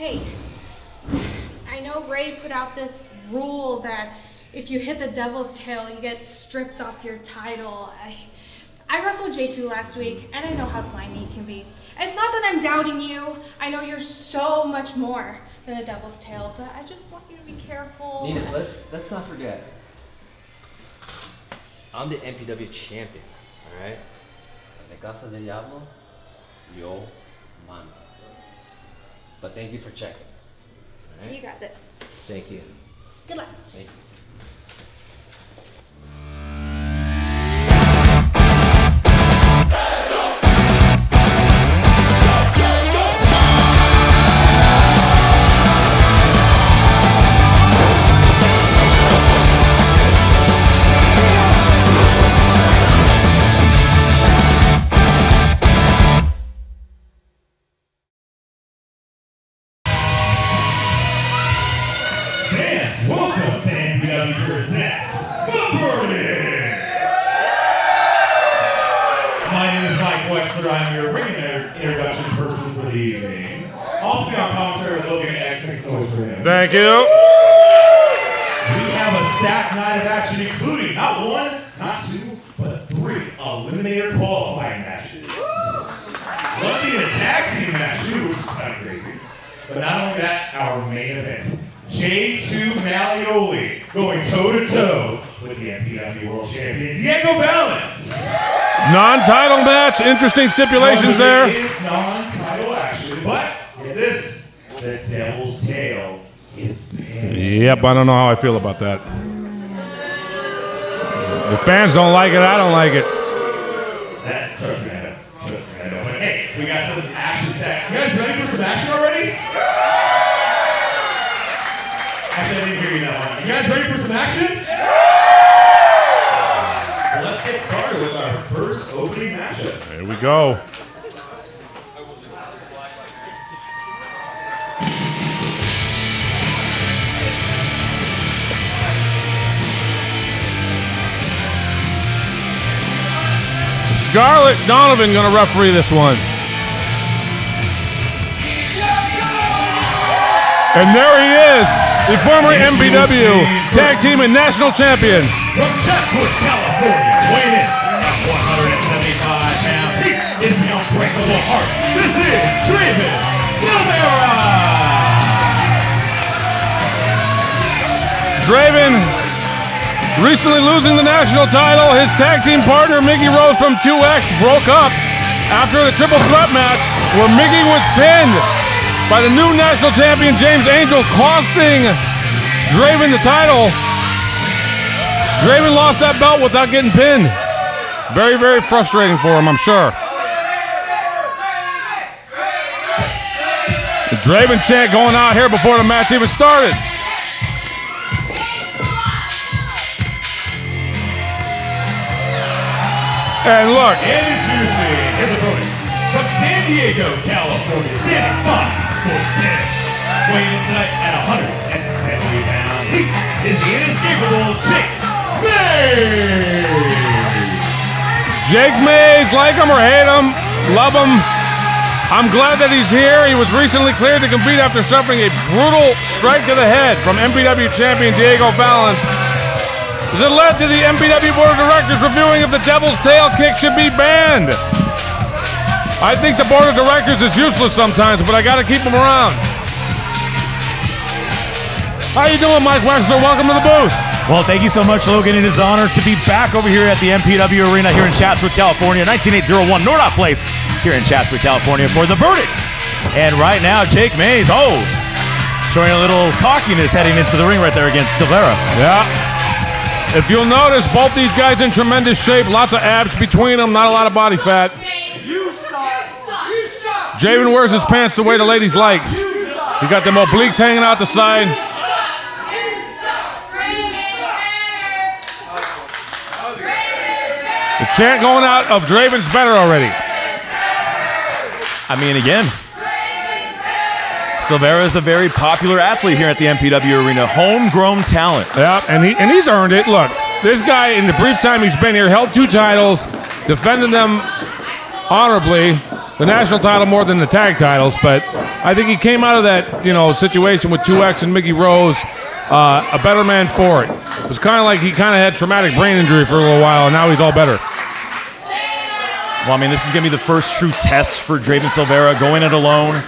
Hey, I know Ray put out this rule that if you hit the devil's tail, you get stripped off your title. I wrestled J2 last week, and I know how slimy it can be. It's not that I'm doubting you. I know you're so much more than a devil's tail, but I just want you to be careful. Nina, let's not forget. I'm the MPW champion, all right? De Casa del Diablo, yo mando. But thank you for checking. All right? You got this. Thank you. Good luck. Thank you. Welcome to MPW presents The Burden! My name is Mike Wexler. I'm your ring introduction person for the evening. Also be on commentary with Logan X. Thanks so much for him. Thank you. We have a stacked night of action, including not one, not two, but 3 eliminator qualifying matches. One being a tag team match, too, which is kind of crazy. But not only that, our main event. J2 Malleoli going toe-to-toe with the MPW World Champion Diego Balance. Non-title match, interesting stipulations there. It is non-title action, but get this, the Devil's Tail is pinned. Yep, I don't know how I feel about that. The fans don't like it, I don't like it. Trust me, I know. But hey, we got some action set. You guys ready for some action already? Actually, I didn't hear you that one. You guys ready for some action? Well, let's get started with our first opening matchup. Here we go. Scarlett Donovan gonna referee this one. And there he is, the former MPW Tag Team and National Champion. From Chatsworth, California, weighing in at 175 pounds, he is the unbreakable heart. This is Draven Silvera! Draven recently losing the national title. His tag team partner, Mickey Rose from 2X, broke up after the triple threat match where Mickey was pinned by the new national champion, James Angel, costing Draven the title. Draven lost that belt without getting pinned. Very, very frustrating for him, I'm sure. The Draven chant going out here before the match even started. And look. And introducing his opponent from San Diego, California, standing 5'10", weighing in tonight at 170 pounds. He is the inescapable Jake Mays. Jake Mays, like him or hate him, love him. I'm glad that he's here. He was recently cleared to compete after suffering a brutal strike to the head from MPW champion Diego Balance. This led to the MPW Board of Directors reviewing if the Devil's Tail kick should be banned. I think the Board of Directors is useless sometimes, but I gotta keep them around. How you doing, Mike Wexler? Welcome to the booth. Well, thank you so much, Logan. It is an honor to be back over here at the MPW Arena here in Chatsworth, California, 19801 Nordoff Place here in Chatsworth, California for the verdict. And right now, Jake Mays, showing a little cockiness heading into the ring right there against Silvera. Yeah. If you'll notice, both these guys in tremendous shape, lots of abs between them, not a lot of body fat. Javen wears his pants the way the ladies like. He got them obliques hanging out the side. The chant going out of Draven's better already. I mean, again, Silvera is a very popular athlete here at the MPW Arena. Homegrown talent. Yeah, and he's earned it. Look, this guy, in the brief time he's been here, held 2 titles, defended them honorably. the national title more than the tag titles, but I think he came out of that, situation with 2X and Mickey Rose a better man for it. It was kind of like he kind of had traumatic brain injury for a little while, and now he's all better. Well, I mean, this is going to be the first true test for Draven Silvera, going it alone.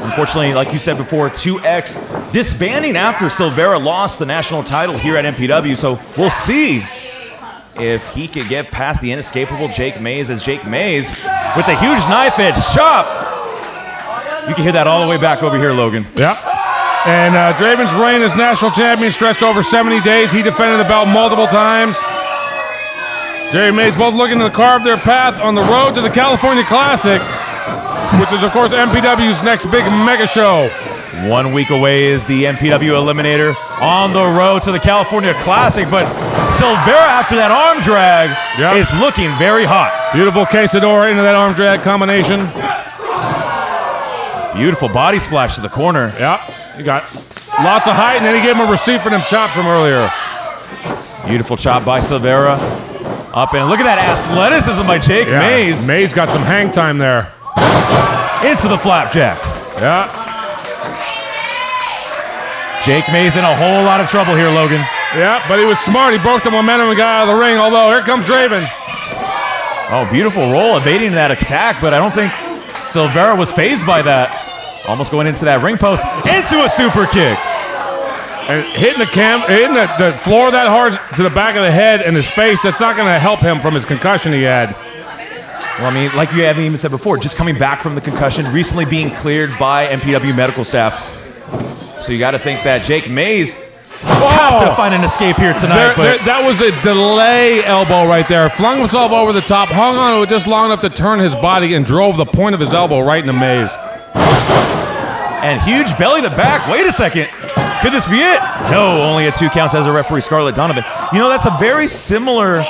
Unfortunately, like you said before, 2X disbanding after Silvera lost the national title here at MPW, so we'll see if he can get past the inescapable Jake Mays, as Jake Mays with a huge knife edge chop. You can hear that all the way back over here, Logan. Yep. And Draven's reign as national champion stretched over 70 days. He defended the belt multiple times. Jake Mays both looking to carve their path on the road to the California Classic, which is, of course, MPW's next big mega show. 1 week away is the MPW Eliminator on the road to the California Classic, but Silvera, after that arm drag, is looking very hot. Beautiful quesadora into that arm drag combination. Beautiful body splash to the corner. Yeah, he got lots of height, and then he gave him a receipt for them chop from earlier. Beautiful chop by Silvera. Up and look at that athleticism by Jake Mays. Mays got some hang time there. Into the flapjack. Yeah. Jake Mays in a whole lot of trouble here, Logan. Yeah, but he was smart. He broke the momentum and got out of the ring, although here comes Draven. Oh, beautiful roll, evading that attack, but I don't think Silvera was fazed by that. Almost going into that ring post, into a super kick. And hitting the floor that hard to the back of the head and his face, that's not going to help him from his concussion he had. Well, I mean, like you haven't even said before, just coming back from the concussion, recently being cleared by MPW medical staff. So you got to think that Jake Mays has to find an escape here tonight. That was a delay elbow right there. Flung himself over the top, hung on to it just long enough to turn his body, and drove the point of his elbow right into Mays. And huge belly to back. Wait a second. Could this be it? No, only a 2 counts as a referee, Scarlett Donovan. That's a very similar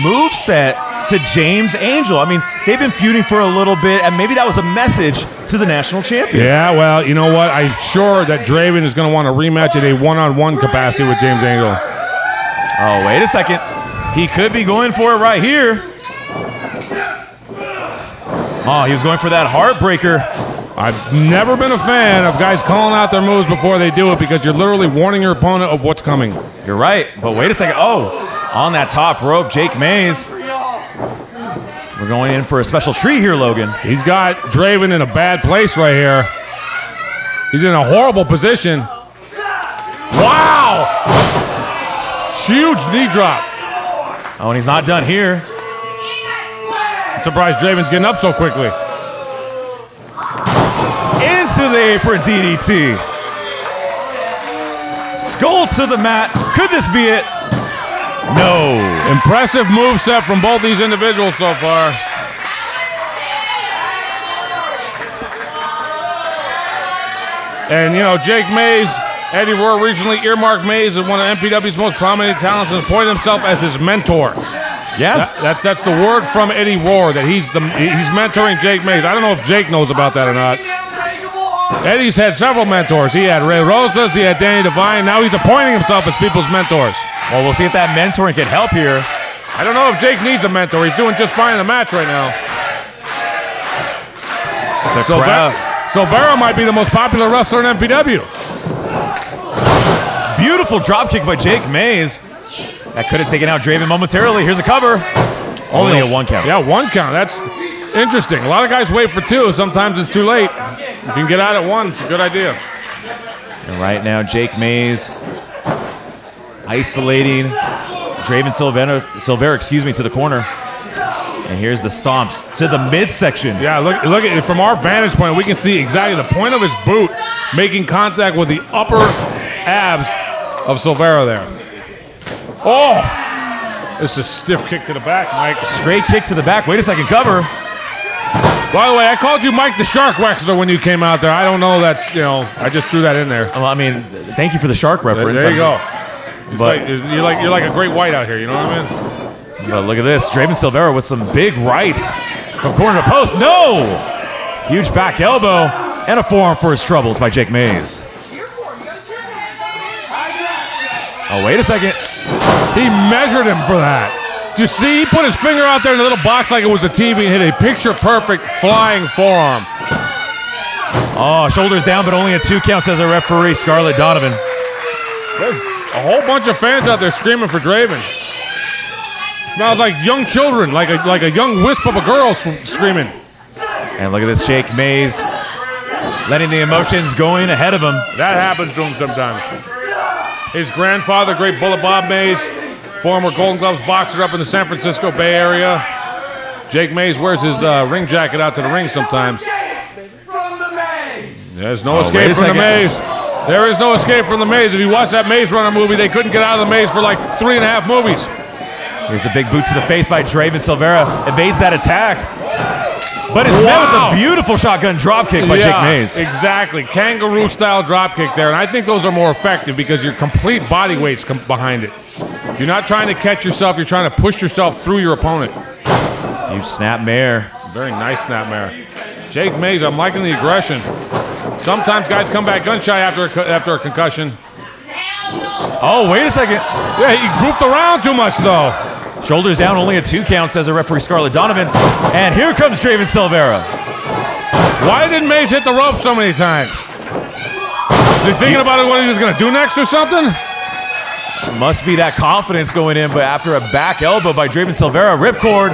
move set to James Angel. I mean, they've been feuding for a little bit, and maybe that was a message to the national champion. Yeah, well, you know what? I'm sure that Draven is going to want to rematch at a one-on-one capacity with James Angel. Oh, wait a second. He could be going for it right here. Oh, he was going for that heartbreaker. I've never been a fan of guys calling out their moves before they do it, because you're literally warning your opponent of what's coming. You're right, but wait a second. Oh, on that top rope, Jake Mays. We're going in for a special treat here, Logan. He's got Draven in a bad place right here. He's in a horrible position. Wow! Huge knee drop. Oh, and he's not done here. I'm surprised Draven's getting up so quickly. Into the apron DDT. Skull to the mat. Could this be it? No. Impressive moveset from both these individuals so far. And, Jake Mays, Eddie Rohr recently earmarked Mays as one of MPW's most prominent talents and appointed himself as his mentor. Yeah. That's the word from Eddie Rohr, that he's mentoring Jake Mays. I don't know if Jake knows about that or not. Eddie's had several mentors. He had Ray Rosas, he had Danny Devine. Now he's appointing himself as people's mentors. Well, we'll see if that mentoring can help here. I don't know if Jake needs a mentor. He's doing just fine in the match right now. Silvera might be the most popular wrestler in MPW. Beautiful dropkick by Jake Mays. That could have taken out Draven momentarily. Here's a cover. Only a 1 count. Yeah, 1 count. That's interesting. A lot of guys wait for 2. Sometimes it's too late. If you can get out at 1, it's a good idea. And right now, Jake Mays isolating Draven Silvera, to the corner. And here's the stomps to the midsection. Yeah, look at it from our vantage point. We can see exactly the point of his boot making contact with the upper abs of Silvera there. Oh! This is a stiff kick to the back, Mike. Straight kick to the back. Wait a second, cover. By the way, I called you Mike the Shark Wexler when you came out there. I don't know that's, I just threw that in there. Well, I mean, thank you for the shark reference. There you go. You're like a great white out here, you know what I mean? But look at this, Draven Silvera with some big rights from corner to post. No! Huge back elbow and a forearm for his troubles by Jake Mays. Oh, wait a second. He measured him for that. Do you see? He put his finger out there in a little box like it was a TV and hit a picture-perfect flying forearm. Oh, shoulders down, but only a 2 count, says a referee, Scarlett Donovan. There's a whole bunch of fans out there screaming for Draven. Smells like young children, like a young wisp of a girl screaming. And look at this, Jake Mays letting the emotions going ahead of him. That happens to him sometimes. His grandfather, great Bullet Bob Mays, former Golden Gloves boxer up in the San Francisco Bay Area. Jake Mays wears his ring jacket out to the ring sometimes. There's no escape from the maze. There is no escape from the maze. If you watch that Maze Runner movie, they couldn't get out of the maze for like 3.5 movies. Here's a big boot to the face by Draven Silvera. Evades that attack. But it's met with a beautiful shotgun dropkick by Jake Mays. Exactly. Kangaroo-style dropkick there. And I think those are more effective because your complete body weight's behind it. You're not trying to catch yourself. You're trying to push yourself through your opponent. Huge snapmare. Very nice snapmare. Jake Mays, I'm liking the aggression. Sometimes guys come back gun-shy after a concussion. Oh, wait a second. Yeah, he goofed around too much, though. Shoulders down, only a 2 count, says a referee, Scarlett Donovan. And here comes Draven Silvera. Why didn't Mays hit the rope so many times? Was he thinking about what he was going to do next or something? Must be that confidence going in, but after a back elbow by Draven Silvera, ripcord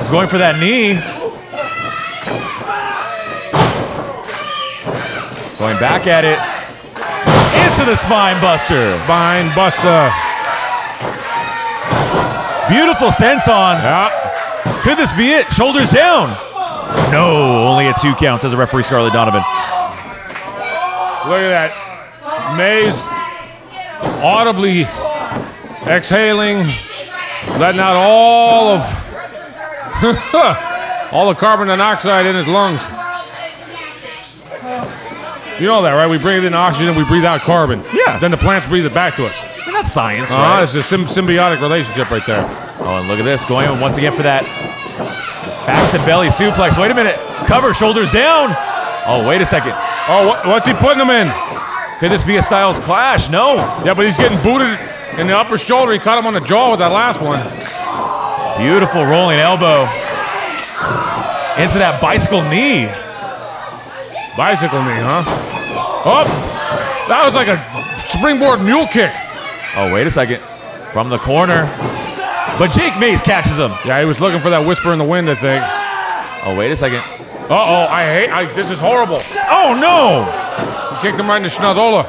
is going for that knee. Going back at it. Into the spine buster. Spine buster. Beautiful senton. Yeah. Could this be it? Shoulders down. No, only a 2 count, says a referee, Scarlett Donovan. Look at that. Mays audibly exhaling, letting out all of all the carbon dioxide in his lungs. You know that, right? We breathe in oxygen, we breathe out carbon. Yeah. Then the plants breathe it back to us. Well, that's science, right? It's a symbiotic relationship right there. Oh, and look at this. Going once again for that back to belly suplex. Wait a minute. Cover, shoulders down. Oh, wait a second. Oh, what's he putting him in? Could this be a Styles Clash? No. Yeah, but he's getting booted in the upper shoulder. He caught him on the jaw with that last one. Beautiful rolling elbow. Into that bicycle knee. Bicycle knee, huh? Oh, that was like a springboard mule kick. Oh, wait a second. From the corner. But Jake Mays catches him. Yeah, he was looking for that whisper in the wind, I think. Oh, wait a second. Uh-oh, this is horrible. Oh, no. He kicked him right in the schnozola.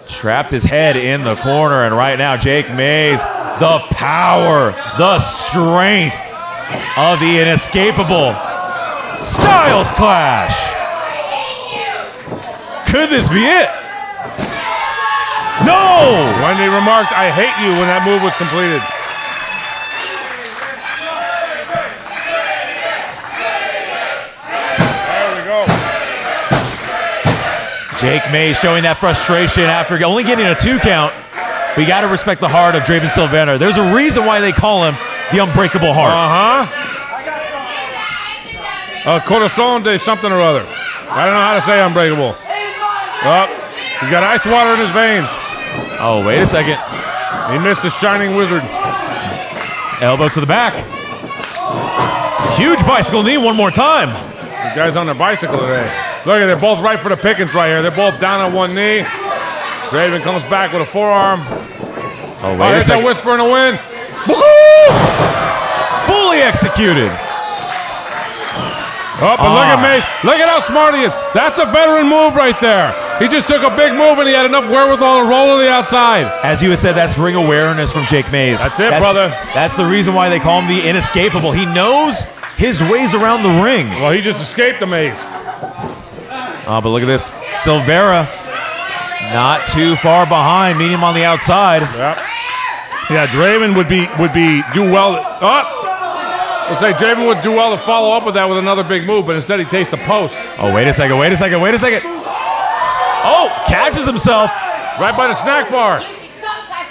Trapped his head in the corner, and right now Jake Mays, the power, the strength of the inescapable Styles Clash. Could this be it? No! Wendy remarked, "I hate you," when that move was completed. There we go. Jake Mays showing that frustration after only getting a 2 count. But you got to respect the heart of Draven Silvera. There's a reason why they call him the Unbreakable Heart. Corazon de something or other. I don't know how to say unbreakable. Oh, he's got ice water in his veins. Oh, wait a second. He missed the shining wizard. Elbow to the back. Huge bicycle knee one more time. The guy's on their bicycle today. Look at, they're both right for the pickings right here. They're both down on one knee. Draven comes back with a forearm. Oh, wait a second. That whisper in the wind. Fully executed. Oh, but look at me. Look at how smart he is. That's a veteran move right there. He just took a big move and he had enough wherewithal to roll to the outside. As you had said, that's ring awareness from Jake Mays. That's it, brother. That's the reason why they call him the Inescapable. He knows his ways around the ring. Well, he just escaped the maze. Oh, but look at this. Silvera not too far behind, meeting him on the outside. Yep. Yeah, Draven would do well. Let's say Draven would do well to follow up with that with another big move, but instead he takes the post. Oh, wait a second. Oh, catches himself. Right by the snack bar,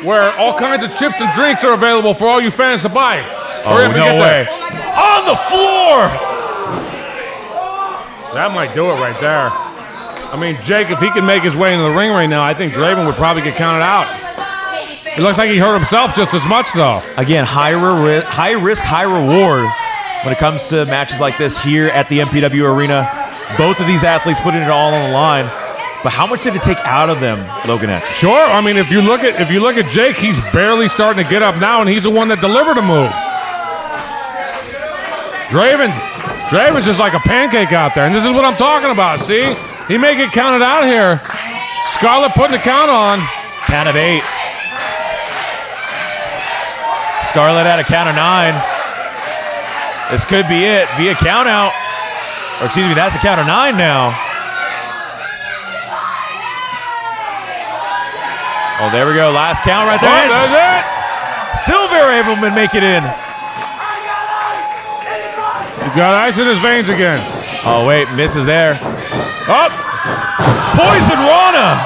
where all kinds of chips and drinks are available for all you fans to buy. Oh, no way. On the floor. That might do it right there. I mean, Jake, if he can make his way into the ring right now, I think Draven would probably get counted out. It looks like he hurt himself just as much, though. Again, high risk, high reward when it comes to matches like this here at the MPW Arena. Both of these athletes putting it all on the line. But how much did it take out of them, Logan X? Sure. I mean, if you look at Jake, he's barely starting to get up now, and he's the one that delivered a move. Draven's just like a pancake out there, and this is what I'm talking about. See, he may get counted out here. Scarlett putting the count on. Count of 8. Scarlett at a count of 9. This could be it. Via count out. Or excuse me, that's a count of 9 now. Oh, there we go. Last count right there. Oh, that's it. Silver Abelman make it in. He's got ice in his veins again. Oh, wait. Misses there. Up. Poison Rana.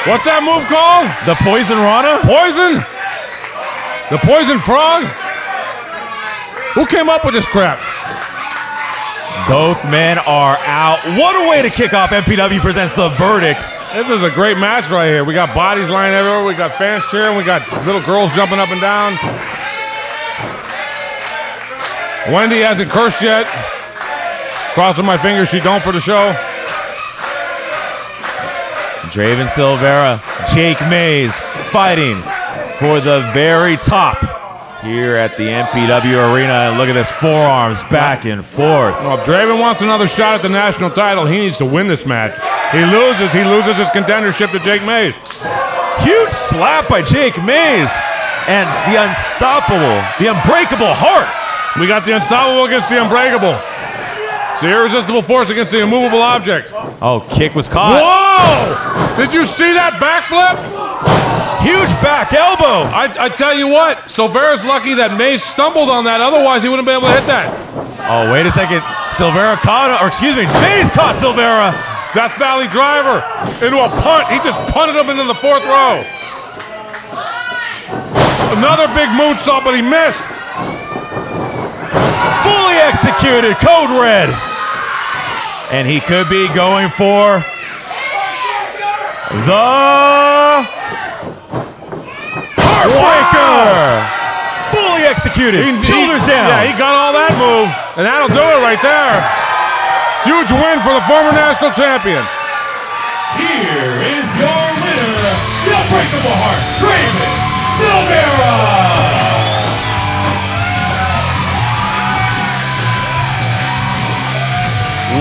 What's that move called? The Poison Rana? Poison? The Poison Frog? Who came up with this crap? Both men are out. What a way to kick off. MPW presents The Verdict. This is a great match right here. We got bodies lying everywhere. We got fans cheering. We got little girls jumping up and down. Wendy hasn't cursed yet. Crossing my fingers she don't for the show. Draven Silvera, Jake Mays fighting for the very top here at the MPW Arena. And look at this, forearms back and forth. Well, if Draven wants another shot at the national title, he needs to win this match. He loses his contendership to Jake Mays. Huge slap by Jake Mays. And the unstoppable, the unbreakable heart. We got the unstoppable against the unbreakable. It's the irresistible force against the immovable object. Oh, kick was caught. Whoa! Did you see that backflip? Huge back elbow. I tell you what, Silvera's lucky that Mays stumbled on that. Otherwise, he wouldn't be able to hit that. Oh, wait a second. Silvera caught, Mays caught Silvera. Death Valley driver into a punt. He just punted him into the 4th row. Another big moonsault, but he missed. Fully executed, code red. And he could be going for the Heartbreaker. Fully executed, shoulders down. Yeah, he got all that move, and that'll do it right there. Huge win for the former national champion. Here is your winner, the Unbreakable Heart, Draven Silvera.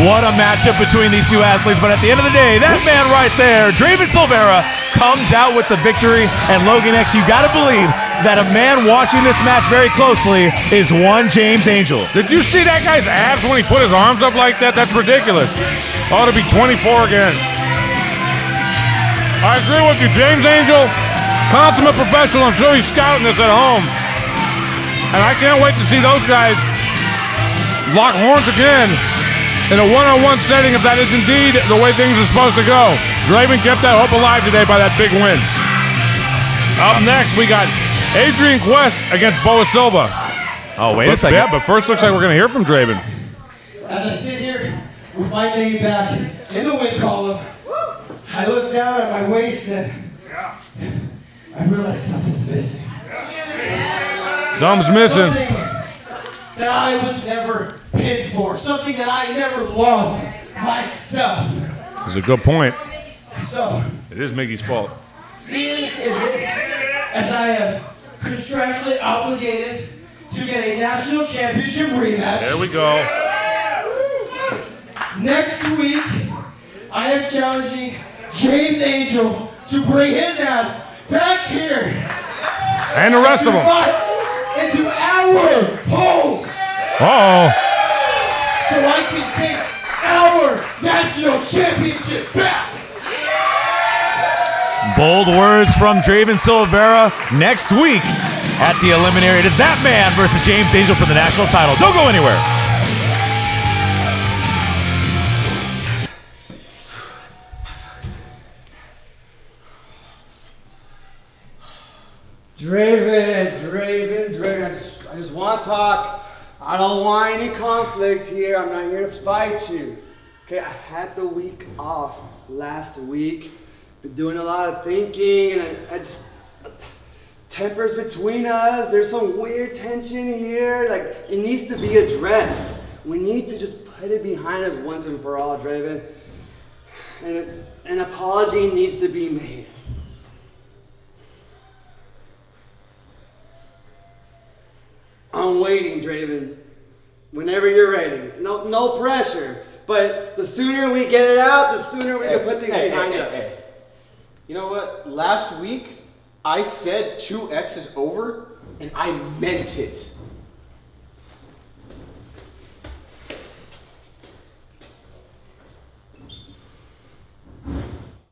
What a matchup between these two athletes, but at the end of the day, that man right there, Draven Silvera, comes out with the victory. And Logan X, you gotta believe that a man watching this match very closely is one James Angel. Did you see that guy's abs when he put his arms up like that? That's ridiculous. Ought to be 24 again. I agree with you, James Angel, consummate professional. I'm sure he's scouting this at home. And I can't wait to see those guys lock horns again in a one-on-one setting if that is indeed the way things are supposed to go. Draven kept that hope alive today by that big win. Up next, we got Adrian Quest against Boa Silva. Oh, wait a second. Yeah, but first looks like we're going to hear from Draven. As I sit here with my name back in the win column, I look down at my waist and I realize something's missing. Something's missing. Something that I was never pinned for. Something that I never lost myself. This is a good point. So, It is Miggy's fault. seeing as I am contractually obligated to get a national championship rematch. There we go. Next week, I am challenging James Angel to bring his ass back here. And the rest of them. Into our home. Uh-oh. So I can take our national championship back. Bold words from Draven Silvera. Next week at the Eliminator, it is that man versus James Angel for the national title. Don't go anywhere. Draven. I just want to talk. I don't want any conflict here. I'm not here to fight you. Okay, I had the week off last week. Been doing a lot of thinking, and tempers between us. There's some weird tension here. Like, it needs to be addressed. We need to just put it behind us once and for all, Draven. And an apology needs to be made. I'm waiting, Draven. Whenever you're ready. No pressure. But the sooner we get it out, the sooner we can put things behind us. You know what? Last week, I said 2X is over, and I meant it.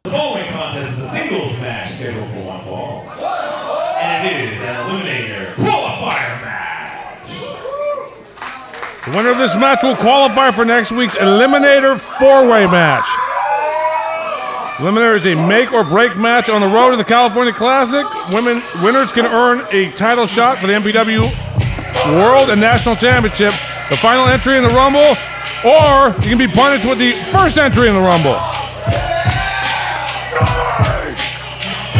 The following contest is a singles match scheduled for one fall. And it is an eliminator qualifier match. The winner of this match will qualify for next week's Eliminator 4-Way match. Eliminator is a make or break match on the road to the California Classic. Winners can earn a title shot for the MPW World and National Championship, the final entry in the Rumble, or you can be punished with the first entry in the Rumble.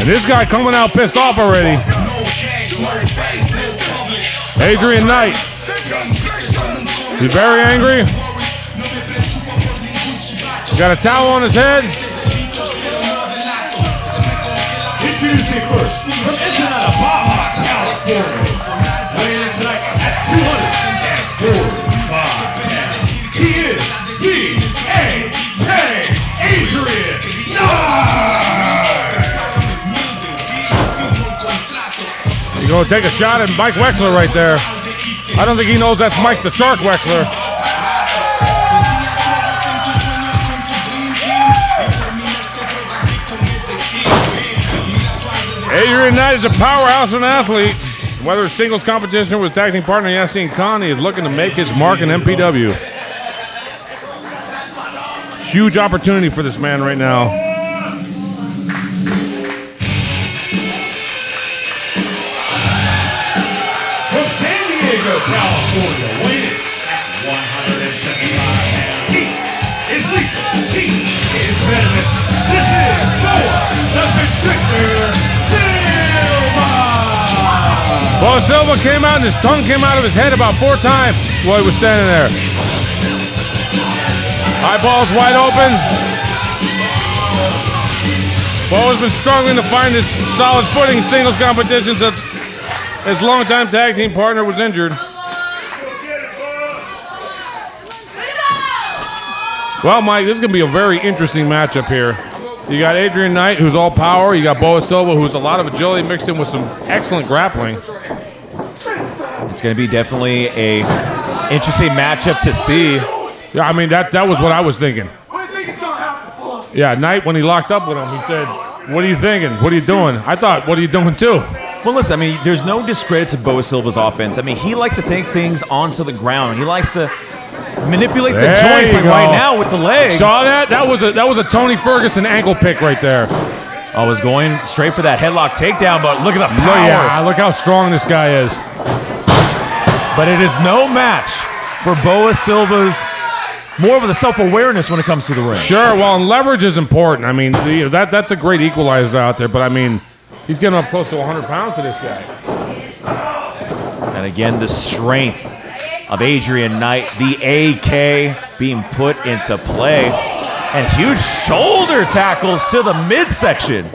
And this guy coming out pissed off already. Adrian Knight. He's very angry. Got a towel on his head. Introducing first, from Ensenada, Baja, California. Weighing in tonight at 245 pounds. He is D.A.K. Adrian Knight. He's going to take a shot at Mike Wexler right there. I don't think he knows that's Mike the Shark Wexler. Adrian Knight is a powerhouse of an athlete. Whether it's singles competition with tag team partner Yassine Khan, he is looking to make his mark in MPW. Huge opportunity for this man right now. From San Diego, California, weighing at 175 pounds. He is lethal. He is venomous. This is the Constrictor. Bo Silva came out and his tongue came out of his head about 4 times while he was standing there. Eyeballs wide open. Bo has been struggling to find his solid footing in singles competitions since his longtime tag team partner was injured. Well, Mike, this is going to be a very interesting matchup here. You got Adrian Knight, who's all power. You got Boa Silva, who's a lot of agility mixed in with some excellent grappling. It's going to be definitely a interesting matchup to see. Yeah, I mean, that was what I was thinking. Yeah, Knight, when he locked up with him, he said, "What are you thinking? What are you doing?" I thought, "What are you doing too?" Well, listen, I mean, there's no discredit to Boa Silva's offense. I mean, he likes to take things onto the ground. He likes to manipulate the joints like right now with the leg. Saw that? That was a Tony Ferguson ankle pick right there. I was going straight for that headlock takedown, but look at the power. Yeah, look how strong this guy is. But it is no match for Boa Silva's more of the self-awareness when it comes to the ring. Sure, well, and leverage is important. I mean, that's a great equalizer out there, but I mean, he's getting up close to 100 pounds to this guy. And again, the strength of Adrian Knight, the AK being put into play. And huge shoulder tackles to the midsection.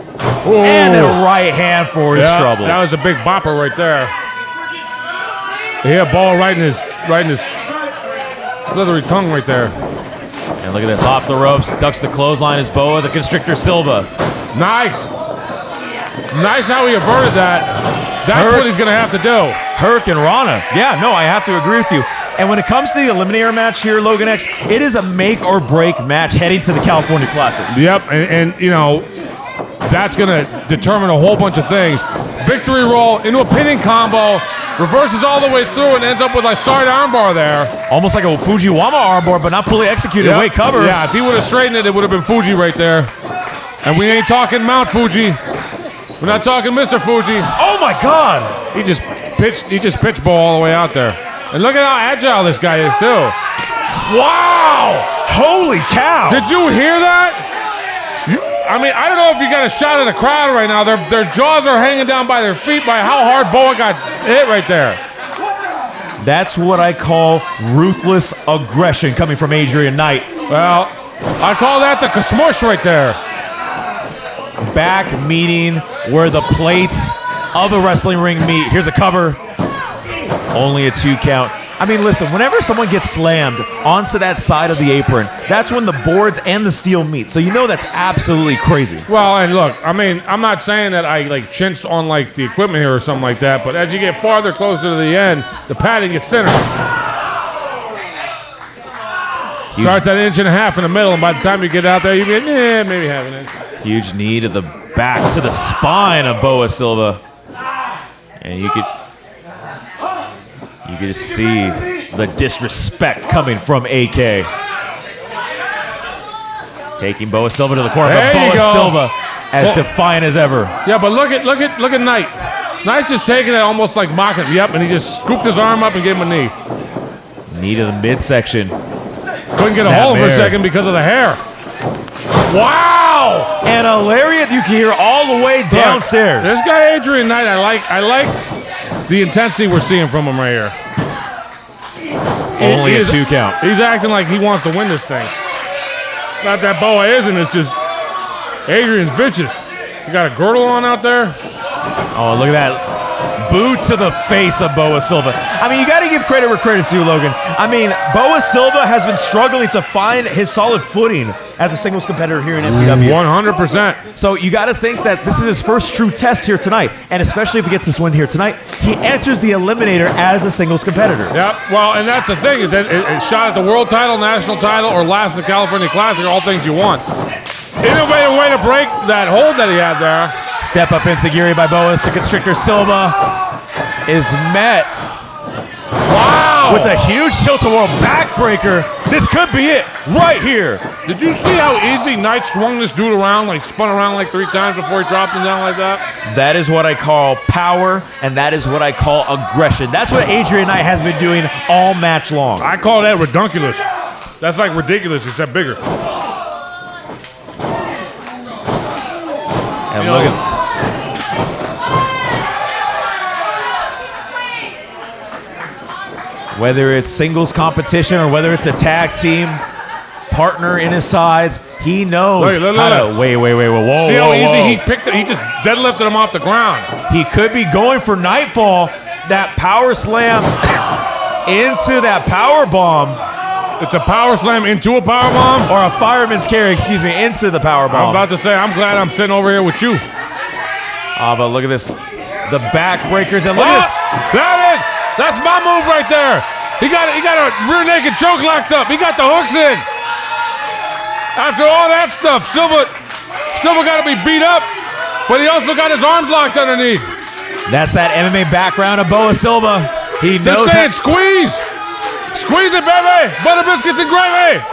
Ooh. And a right hand for his troubles. That was a big bopper right there. He had a ball right in his slithery tongue right there. And look at this, off the ropes, ducks the clothesline as Boa, the Constrictor Silva. Nice. Nice how he averted that. That's what he's going to have to do. Hurricane Rana. Yeah, no, I have to agree with you. And when it comes to the Eliminator match here, Logan X, it is a make or break match heading to the California Classic. Yep, and you know, that's going to determine a whole bunch of things. Victory roll into a pinning combo, reverses all the way through and ends up with a side armbar there. Almost like a Fujiwama armbar, but not fully executed. Yep. Weight cover. Yeah, if he would have straightened it, it would have been Fuji right there. And we ain't talking Mount Fuji. We're not talking Mr. Fuji. Oh my God! He just pitched Bo all the way out there. And look at how agile this guy is too. Wow! Holy cow! Did you hear that? I mean, I don't know if you got a shot of the crowd right now. Their jaws are hanging down by their feet by how hard Boa got hit right there. That's what I call ruthless aggression coming from Adrian Knight. Well, I call that the smush right there. Back meeting where the plates of a wrestling ring meet. Here's a cover. Only a 2 count. I mean, listen, whenever someone gets slammed onto that side of the apron, that's when the boards and the steel meet. So you know that's absolutely crazy. Well, and look, I mean, I'm not saying that I like chintz on like the equipment here or something like that, but as you get farther closer to the end, the padding gets thinner. Starts at 1.5 inches in the middle, and by the time you get out there, you get maybe half an inch. Huge knee to the back, to the spine of Boa Silva. And you could just see the disrespect coming from AK. Taking Boa Silva to the corner, but Boa Silva as defiant as ever. Yeah, but look at Knight. Knight's just taking it almost like mocking. Yep, and he just scooped his arm up and gave him a knee. Knee to the midsection. Couldn't get a hold for a second because of the hair. Wow! And a lariat you can hear all the way downstairs. This guy Adrian Knight, I like the intensity we're seeing from him right here. Only a 2 count. He's acting like he wants to win this thing. Not that Boa isn't, it's just Adrian's vicious. You got a girdle on out there? Oh, look at that. Boot to the face of Boa Silva. I mean, you got to give credit where credit's due, Logan. I mean, Boa Silva has been struggling to find his solid footing as a singles competitor here in MPW. 100%. So you got to think that this is his first true test here tonight, and especially if he gets this win here tonight, he enters the Eliminator as a singles competitor. Yeah, well, and that's the thing, is that it's shot at the world title, national title, or last in the California Classic, all things you want. Innovative way to break that hold that he had there. Step up enziguri by Boa to Constrictor Silva is met. Wow! With a huge tilt-a-whirl backbreaker. This could be it right here. Did you see how easy Knight swung this dude around, like spun around like 3 times before he dropped him down like that? That is what I call power, and that is what I call aggression. That's what Adrian Knight has been doing all match long. I call that redunculous. That's like ridiculous, except bigger. And look at whether it's singles competition or whether it's a tag team partner in his sides, he knows how to. Wait, whoa! See how easy he picked it? He just deadlifted him off the ground. He could be going for Nightfall. That power slam into that power bomb. It's a power slam into a power bomb, or a fireman's carry, excuse me, into the power bomb. I'm about to say, I'm glad I'm sitting over here with you. But look at this, the backbreakers, and look at this. That's my move right there. He got a rear naked choke locked up. He got the hooks in. After all that stuff, Silva got to be beat up, but he also got his arms locked underneath. That's that MMA background of Boa Silva. He knows. Just saying, squeeze it, baby. Butter biscuits and gravy.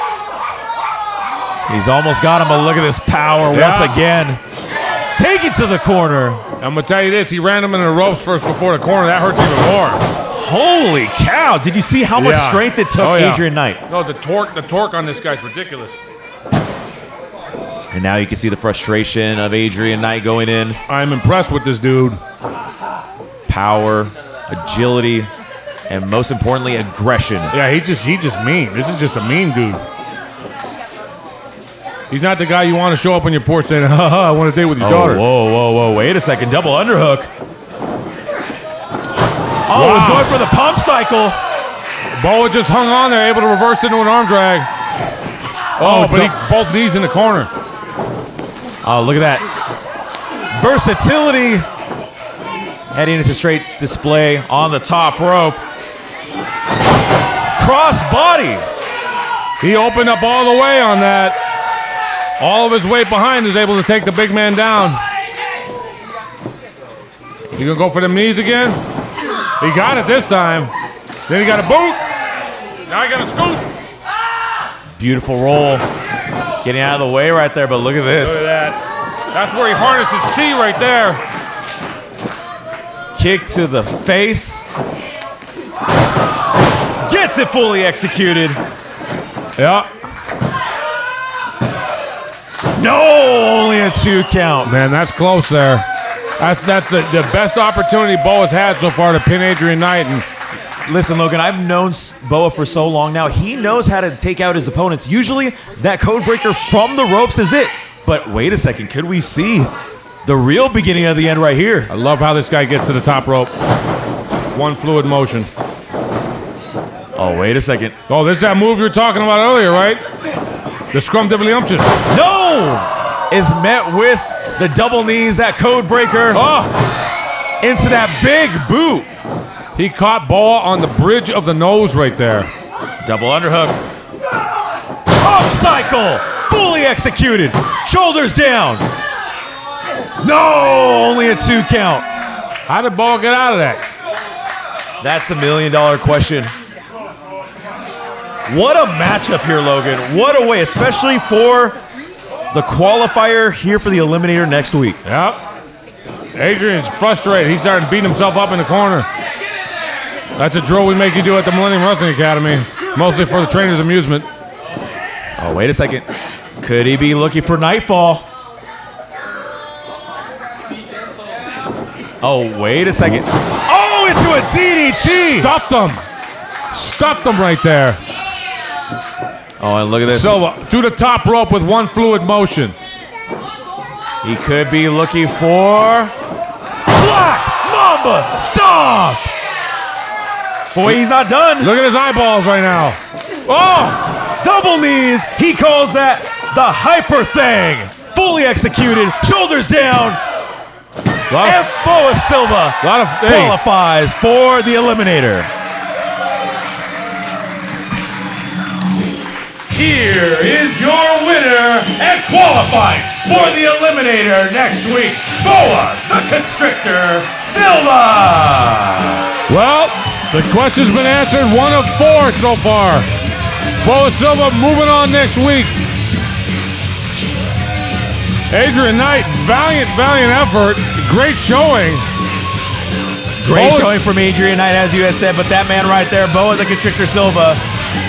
He's almost got him, but look at this power once again. Take it to the corner. I'm gonna tell you this: he ran him in the ropes first before the corner. That hurts even more. Holy cow! Did you see how much strength it took Adrian Knight? No, the torque on this guy's ridiculous. And now you can see the frustration of Adrian Knight going in. I'm impressed with this dude. Power, agility, and most importantly, aggression. Yeah, he just mean. This is just a mean dude. He's not the guy you want to show up on your porch saying, I want to date with your daughter. Whoa, wait a second. Double underhook. Oh, he's going for the pump cycle. Boa just hung on there, able to reverse into an arm drag. But he both knees in the corner. Oh, look at that. Versatility. Heading into straight display on the top rope. Cross body. He opened up all the way on that. All of his weight behind is able to take the big man down. You gonna go for them knees again? He got it this time. Then he got a boot. Now he got a scoop. Beautiful roll. Getting out of the way right there, but look at this. Look at that. That's where he harnesses Shi right there. Kick to the face. Gets it fully executed. Yeah. No, only a 2 count. Man, that's close there. That's the best opportunity Boa's had so far to pin Adrian Knight. And listen, Logan, I've known Boa for so long now. He knows how to take out his opponents. Usually, that code breaker from the ropes is it. But wait a second, could we see the real beginning of the end right here? I love how this guy gets to the top rope. One fluid motion. Oh, wait a second. Oh, this is that move you were talking about earlier, right? The scrum-dibbly-umptious. No! Is met with the double knees, that code breaker. Oh! Into that big boot. He caught Boa on the bridge of the nose right there. Double underhook. Up cycle! Fully executed. Shoulders down. No! Only a 2 count. How did Boa get out of that? That's the $1 million question. What a matchup here, Logan. What a way, especially for the qualifier here for the Eliminator next week. Yep. Adrian's frustrated. He's starting to beat himself up in the corner. That's a drill we make you do at the Millennium Wrestling Academy, mostly for the trainer's amusement. Oh, wait a second. Could he be looking for Nightfall? Oh, wait a second. Oh, into a DDT! Stuffed him right there. Oh, and look at this. Silva to the top rope with one fluid motion. He could be looking for Black Mamba Stomp. Boy, he's not done. Look at his eyeballs right now. Oh! Double knees. He calls that the hyper thing. Fully executed. Shoulders down. And Boa Silva qualifies for the Eliminator. Here is your winner and qualifying for the Eliminator next week, Boa the Constrictor Silva. Well, the question's been answered. 1 of 4 so far. Boa Silva moving on next week. Adrian Knight, valiant effort. Great showing. Great showing from Adrian Knight, as you had said, but that man right there, Boa the Constrictor Silva,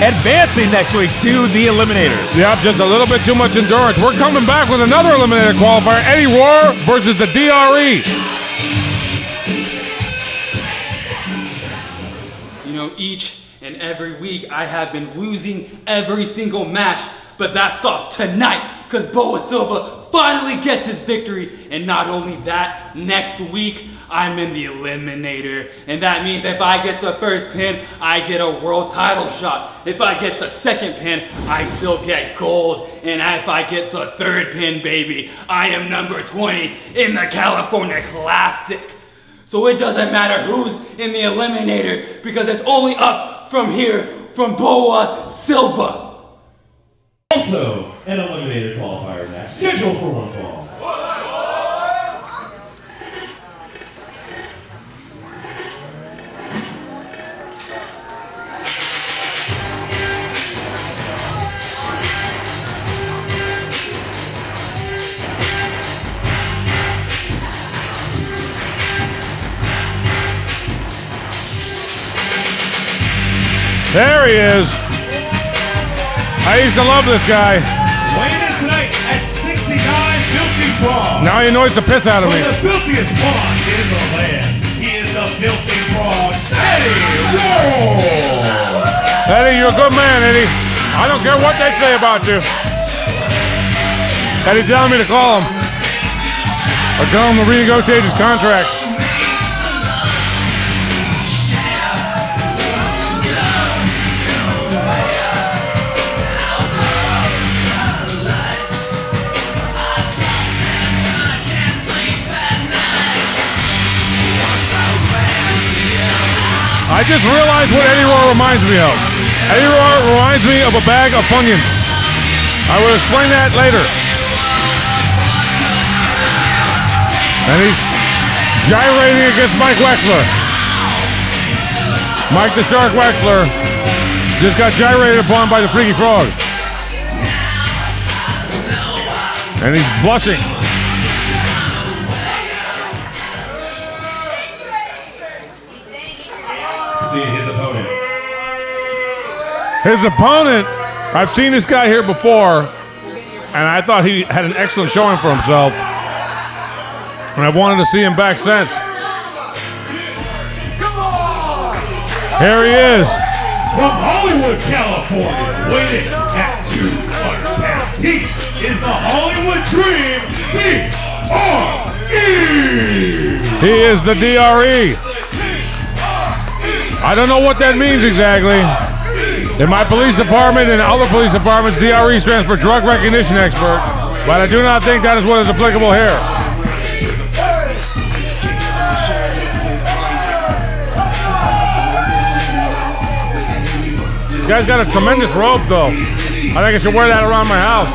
advancing next week to the Eliminator. Yep, just a little bit too much endurance. We're coming back with another Eliminator qualifier, Eddie Rohr versus the DRE. You know, each and every week I have been losing every single match, but that stops tonight because Boa Silva finally gets his victory. And not only that, next week I'm in the Eliminator, and that means if I get the first pin, I get a world title shot. If I get the second pin, I still get gold. And if I get the third pin, baby, I am number 20 in the California Classic. So it doesn't matter who's in the Eliminator because it's only up from here from Boa Silva. Also, an Eliminator qualifier match scheduled for 1 fall. There he is. I used to love this guy. Weighing in tonight at 69 Filthy Brawn. Now he annoys the piss out of me. The filthiest brawn in the land. He is the Filthy Brawn, Eddie Rohr. Eddie, you're a good man, Eddie. I don't care what they say about you. Eddie's telling me to call him. Or tell him to renegotiate his contract. I just realized what Eddie Rohr reminds me of. Eddie Rohr reminds me of a bag of Funyuns. I will explain that later. And he's gyrating against Mike Wexler. Mike the Shark Wexler just got gyrated upon by the Freaky Frog. And he's blushing. His opponent. His opponent, I've seen this guy here before, and I thought he had an excellent showing for himself. And I've wanted to see him back since. Here he is. From Hollywood, California, weighing at 200 pounds, he is the Hollywood Dream, D.R.E. He is the DRE. I don't know what that means exactly. In my police department and other police departments, DRE stands for Drug Recognition Expert, but I do not think that is what is applicable here. This guy's got a tremendous rope, though. I think I should wear that around my house.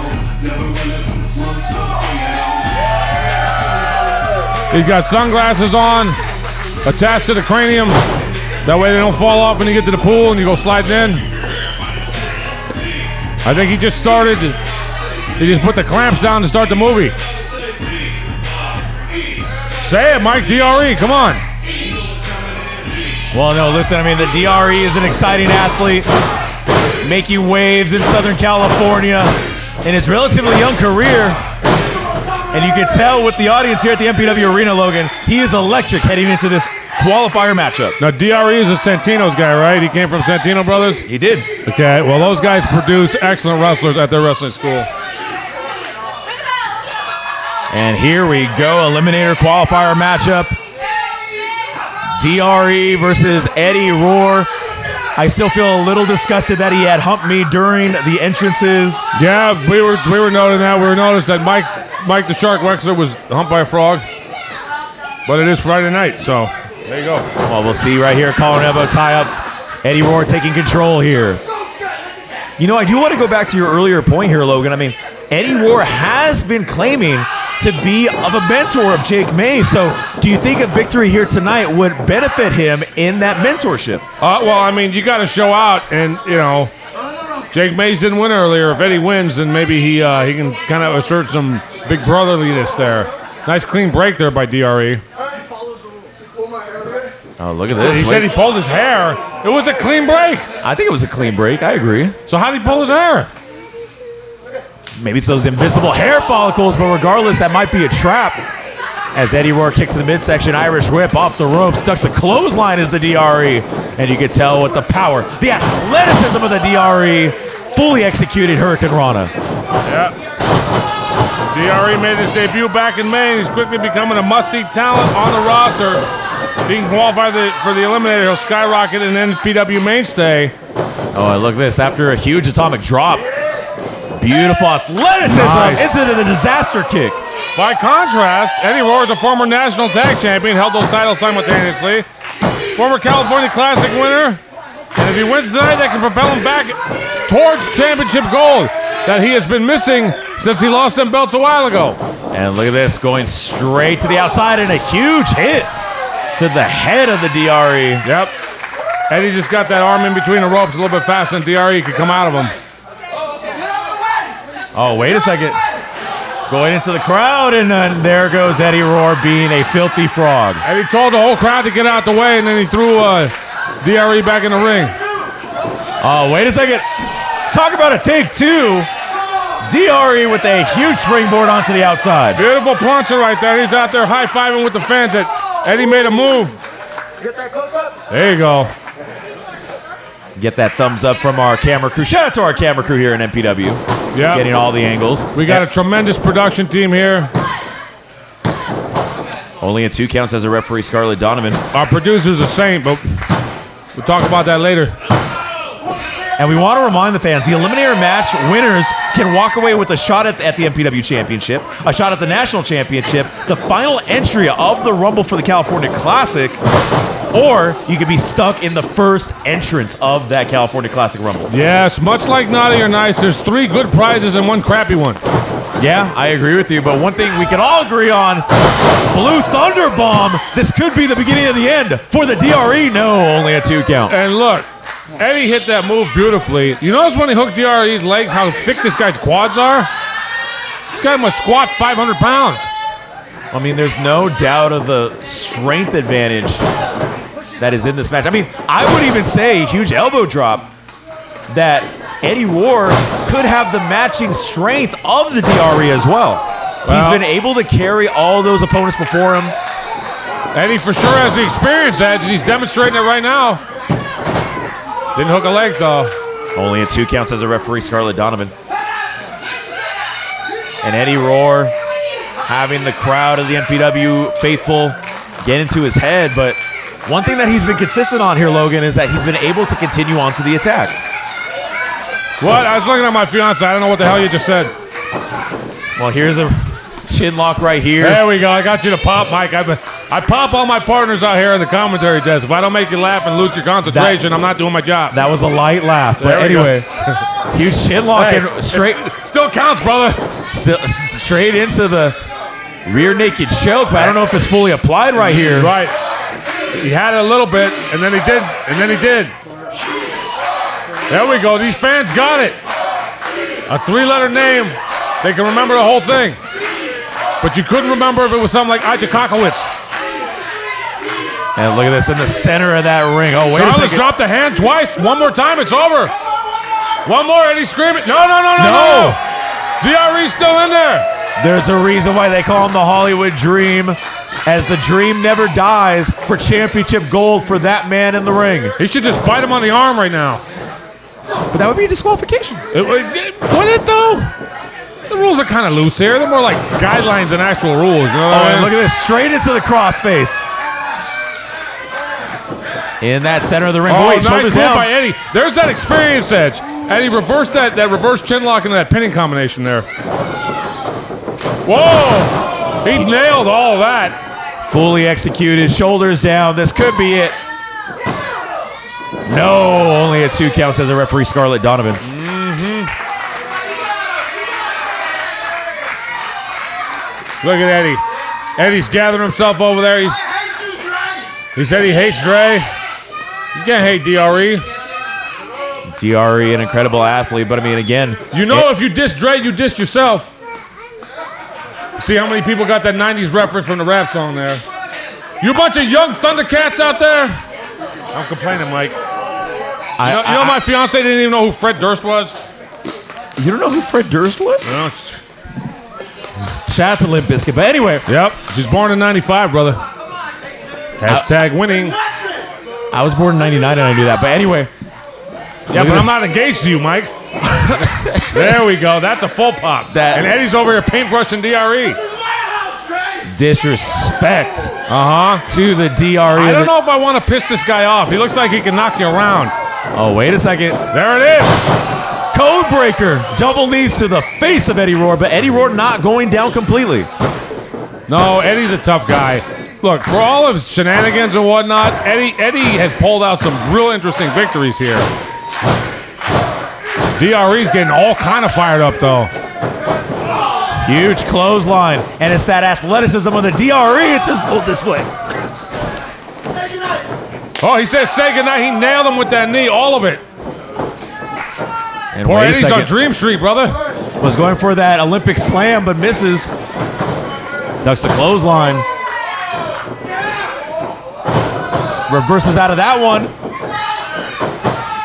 He's got sunglasses on, attached to the cranium. That way they don't fall off when you get to the pool and you go sliding in. I think he just started. He just put the clamps down to start the movie. Say it, Mike. DRE, come on. Well, no, listen, I mean, the DRE is an exciting athlete, making waves in Southern California in his relatively young career. And you can tell with the audience here at the MPW Arena, Logan, he is electric heading into this qualifier matchup. Now, DRE is a Santino's guy, right? He came from Santino Brothers? He did. Okay, well, those guys produce excellent wrestlers at their wrestling school. And here we go, eliminator qualifier matchup. DRE versus Eddie Rohr. I still feel a little disgusted that he had humped me during the entrances. Yeah, we were noting that. We noticed that Mike the Shark Wexler was humped by a frog. But it is Friday night, so there you go. Well, we'll see right here. Collar and elbow tie up. Eddie Rohr taking control here. You know, I do want to go back to your earlier point here, Logan. I mean, Eddie Rohr has been claiming to be of a mentor of Jake May. So do you think a victory here tonight would benefit him in that mentorship? Well, I mean, you got to show out. And, you know, Jake Mays didn't win earlier. If Eddie wins, then maybe he can kind of assert some big brotherliness there. Nice clean break there by DRE. Oh, look at this. He said he pulled his hair. It was a clean break. I think it was a clean break. I agree. So how did he pull his hair? Maybe it's those invisible hair follicles, but regardless, that might be a trap. As Eddie Rohr kicks to the midsection, Irish whip off the ropes, ducks a clothesline as the DRE. And you can tell with the power, the athleticism of the DRE, fully executed Hurricane Rana. Yeah. DRE made his debut back in May, and he's quickly becoming a must-see talent on the roster. Being qualified for the Eliminator, he'll skyrocket an NPW mainstay. Oh, and look at this. After a huge atomic drop, beautiful athleticism into the disaster kick. By contrast, Eddie Rohr is a former national tag champion, held those titles simultaneously. Former California Classic winner. And if he wins tonight, that can propel him back towards championship gold that he has been missing since he lost them belts a while ago. And look at this, going straight to the outside and a huge hit to the head of the DRE. Yep. Eddie just got that arm in between the ropes a little bit faster than DRE could come out of him. Oh, wait a second. Going into the crowd, and then there goes Eddie Rohr being a filthy frog. Eddie told the whole crowd to get out the way, and then he threw DRE back in the ring. Oh, wait a second. Talk about a take two. DRE with a huge springboard onto the outside. Beautiful plancha right there. He's out there high-fiving with the fans that Eddie made a move. Get that close up. There you go. Get that thumbs up from our camera crew. Shout out to our camera crew here in MPW. Yeah. Getting all the angles. We got a tremendous production team here. Only in 2 counts as a referee, Scarlett Donovan. Our producer's a saint, but we'll talk about that later. And we want to remind the fans, the Eliminator match winners can walk away with a shot at the MPW Championship, a shot at the National Championship, the final entry of the Rumble for the California Classic, or you could be stuck in the first entrance of that California Classic Rumble. Yes, much like Naughty or Nice, there's 3 good prizes and 1 crappy one. Yeah, I agree with you, but one thing we can all agree on, Blue Thunder Bomb, this could be the beginning of the end. For the DRE, no, only a 2 count. And look, Eddie hit that move beautifully. You notice when he hooked DRE's legs, how thick this guy's quads are? This guy must squat 500 pounds. I mean, there's no doubt of the strength advantage that is in this match. I mean, I would even say huge elbow drop that Eddie Roar could have the matching strength of the DRE as well. He's been able to carry all those opponents before him. Eddie for sure has the experience edge, and he's demonstrating it right now. Didn't hook a leg, though. Only at 2 counts as a referee, Scarlett Donovan. And Eddie Roar having the crowd of the MPW faithful get into his head, but one thing that he's been consistent on here, Logan, is that he's been able to continue on to the attack. What? I was looking at my fiance. I don't know what the hell you just said. Well, here's a chin lock right here. There we go. I got you to pop, Mike. I pop all my partners out here in the commentary desk. If I don't make you laugh and lose your concentration, I'm not doing my job. That was a light laugh, but anyway, huge chin lock and straight. Still counts, brother. Straight into the rear naked choke, but I don't know if it's fully applied right here. Right. He had it a little bit, and then he did, There we go. These fans got it. A 3-letter name. They can remember the whole thing. But you couldn't remember if it was something like Ijakakowicz. And look at this in the center of that ring. Oh, wait a second. Dropped a hand twice. One more time, it's over. One more, Eddie screaming. No. DRE's still in there. There's a reason why they call him the Hollywood Dream, as the dream never dies for championship gold for that man in the ring. He should just bite him on the arm right now. But that would be a disqualification. Would it though? The rules are kind of loose here. They're more like guidelines than actual rules. You know what I mean? And look at this, straight into the crossface. In that center of the ring. Nice move by Eddie. There's that experience edge. Eddie reversed that reverse chin lock into that pinning combination there. Whoa! He nailed all that. Fully executed, shoulders down. This could be it. No, only at 2 counts as a referee, Scarlett Donovan. Look at Eddie. Eddie's gathering himself over there. He said he hates Dre. You can't hate DRE. DRE, an incredible athlete, but I mean, again. You know, if you diss Dre, you diss yourself. See how many people got that 90s reference from the rap song there? You bunch of young Thundercats out there? I'm complaining, Mike. You know my fiance didn't even know who Fred Durst was? You don't know who Fred Durst was? No. Shout out to Limp Bizkit. But anyway. Yep. She's born in 95, brother. Hashtag winning. I was born in 99 and I knew that. But anyway. Yeah, but I'm not engaged to you, Mike. There we go. That's a full pop. And Eddie's over here paintbrushing DRE. Disrespect to the DRE. I don't know if I want to piss this guy off. He looks like he can knock you around. Oh, wait a second. There it is. Code breaker. Double knees to the face of Eddie Roar, but Eddie Roar not going down completely. No, Eddie's a tough guy. Look, for all of his shenanigans and whatnot, Eddie has pulled out some real interesting victories here. DRE's getting all kind of fired up, though. Huge clothesline, and it's that athleticism of the DRE at this full display. Oh, he says say goodnight. He nailed him with that knee, all of it. And poor Eddie's on Dream Street, brother. Was going for that Olympic slam, but misses. Ducks the clothesline. Reverses out of that one.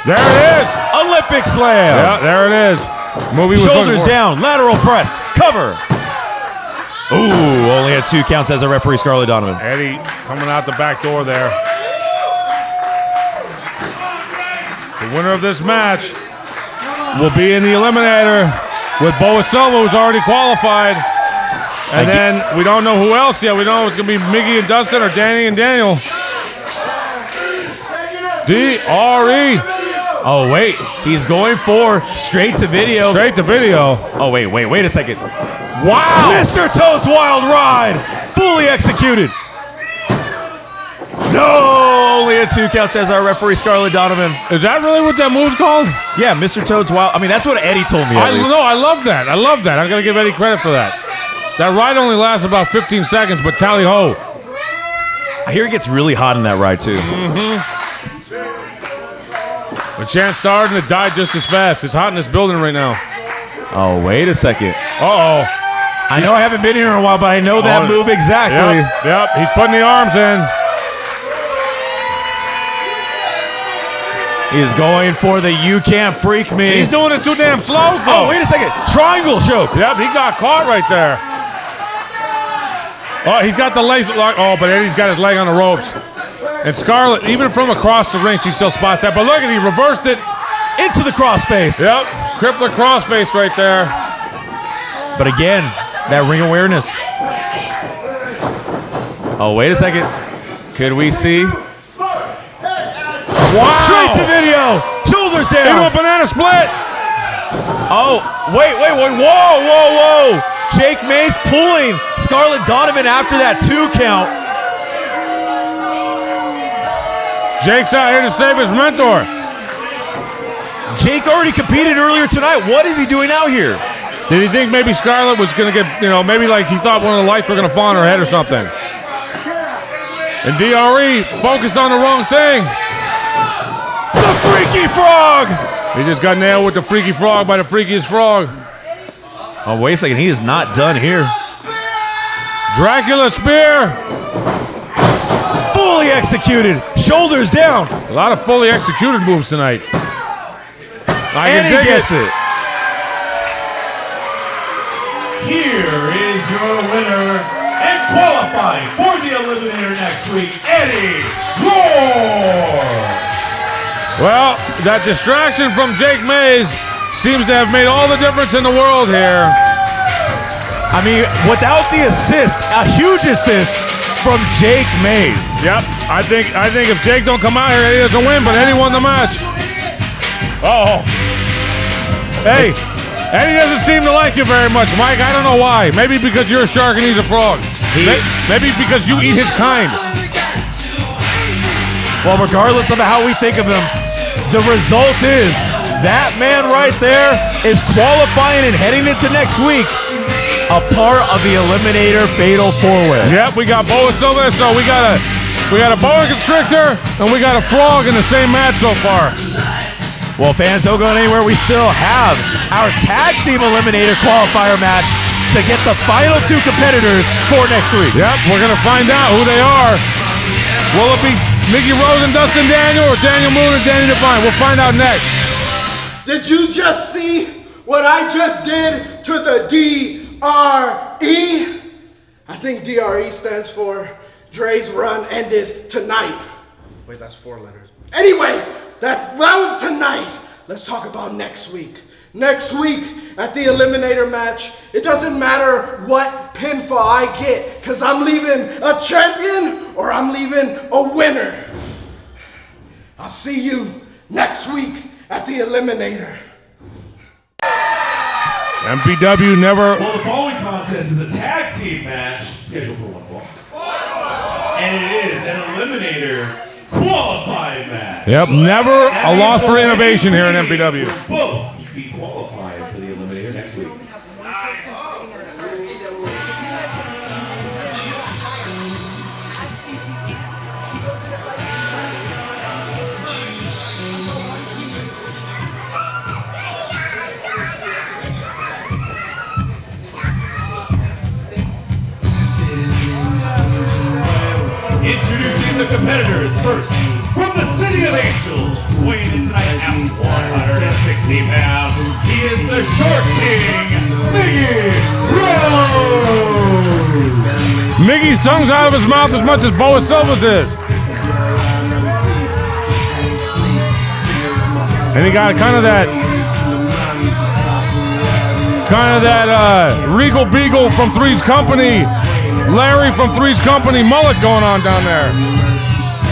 There it is. Olympic slam. Yeah, there it is. Movie shoulders down, lateral press, cover. Ooh, only at 2 counts as a referee, Scarlett Donovan. Eddie coming out the back door there. The winner of this match will be in the eliminator with Boa Silva, who's already qualified. And then we don't know who else yet. We don't know if it's going to be Miggy and Dustin or Danny and Daniel. DRE. Oh, wait. He's going for straight to video. Straight to video. Oh, wait a second. Wow. Mr. Toad's Wild Ride. Fully executed. No, only at 2 counts as our referee, Scarlett Donovan. Is that really what that move's called? Yeah, Mr. Toad's Wild. I mean, that's what Eddie told me. I love that. I love that. I'm going to give Eddie credit for that. That ride only lasts about 15 seconds, but tally ho. I hear it gets really hot in that ride, too. The chance started and it died just as fast. It's hot in this building right now. Oh, wait a second. Uh-oh. I know I haven't been here in a while, but I know that move exactly. Yep, he's putting the arms in. He's going for the "you can't freak me." He's doing it too damn slow, though. Oh, wait a second. Triangle choke. Yep, he got caught right there. Oh, he's got the legs locked. Oh, but Eddie's got his leg on the ropes. And Scarlett, even from across the ring, she still spots that. But look at, he reversed it. Into the crossface. Yep, crippler crossface right there. But again, that ring awareness. Oh, wait a second. Could we see? Wow. Straight to video. Shoulders down. Into a banana split. Oh, wait. Whoa. Jake Mays pulling Scarlett Donovan after that 2 count. Jake's out here to save his mentor. Jake already competed earlier tonight. What is he doing out here? Did he think maybe Scarlett was going to get, maybe like he thought one of the lights were going to fall on her head or something? And DRE focused on the wrong thing. The Freaky Frog! He just got nailed with the Freaky Frog by the freakiest frog. Oh, wait a second. He is not done here. Dracula spear. Fully executed. Shoulders down. A lot of fully executed moves tonight. And he gets it. Here is your winner and qualifying for the Eliminator next week, Eddie Roar. Well, that distraction from Jake Mays seems to have made all the difference in the world here. I mean, without the assist, a huge assist from Jake Mays. Yep, I think if Jake don't come out here, he doesn't win, but Eddie won the match. Uh-oh. Hey, Eddie doesn't seem to like you very much, Mike. I don't know why. Maybe because you're a shark and he's a frog. Maybe because you eat his kind. Well, regardless of how we think of him, the result is that man right there is qualifying and heading into next week a part of the Eliminator Fatal 4-Way. Yep, we got Boa Silva, so we got a boa constrictor and we got a frog in the same match so far. Well, fans, don't go anywhere. We still have our tag team eliminator qualifier match to get the final 2 competitors for next week. Yep, we're going to find out who they are. Will it be Mickey Rose and Dustin Daniel or Daniel Moon and Danny Devine? We'll find out next. Did you just see what I just did to the DRE? I think DRE stands for Dre's Run Ended Tonight. Wait, that's 4 letters. Anyway, that was tonight. Let's talk about next week. Next week at the Eliminator match, it doesn't matter what pinfall I get, because I'm leaving a champion or I'm leaving a winner. I'll see you next week at the Eliminator. MPW never... Well, the following contest is a tag team match scheduled for 1 fall. And it is an Eliminator qualifying match. Yep, never a loss for innovation here in MPW. Both be qualifying for the Eliminator next week. Introducing the competitors first, from the City of Angels, weighing in tonight at 160 pounds, he is the Short King, Mickey Rose! Mickey's tongue's out of his mouth as much as Boa Silva's is. And he got kind of that Regal Beagle from Three's Company, Larry from Three's Company mullet going on down there.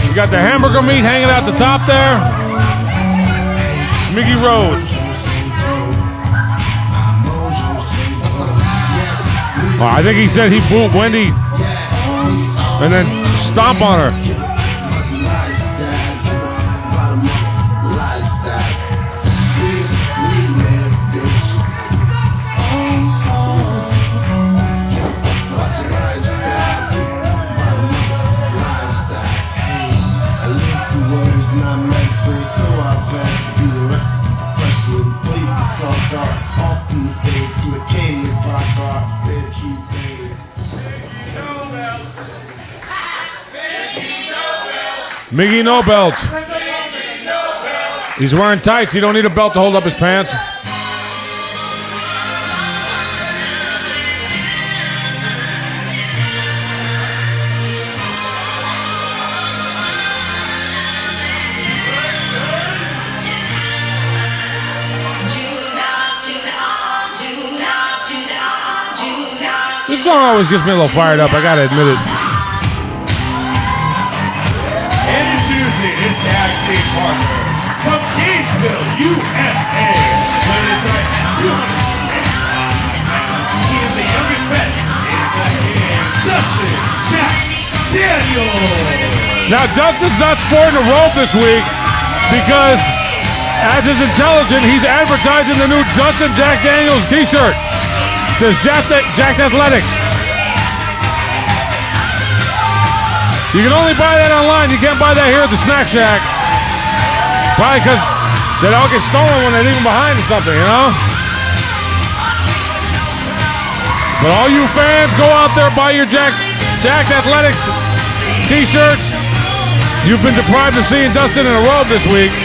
You got the hamburger meat hanging out the top there. Mickey Rose. Oh, I think he said he'd boot Wendy and then stomp on her. Mickey No Belts. He's wearing tights. He don't need a belt to hold up his pants. This song always gets me a little fired up, I gotta admit it. And introducing his tag team partner from Gainesville, USA, when it's right at 200. He is the youngest vet in the game, Dustin Daniel. Now, Dustin's not sporting a robe this week because, as is intelligent, he's advertising the new Dustin Jack Daniels t-shirt. It says Jacked Athletics. You can only buy that online. You can't buy that here at the Snack Shack. Probably because they all get stolen when they leave them behind or something, you know? But all you fans, go out there, buy your Jacked Athletics t-shirts. You've been deprived of seeing Dustin in a robe this week.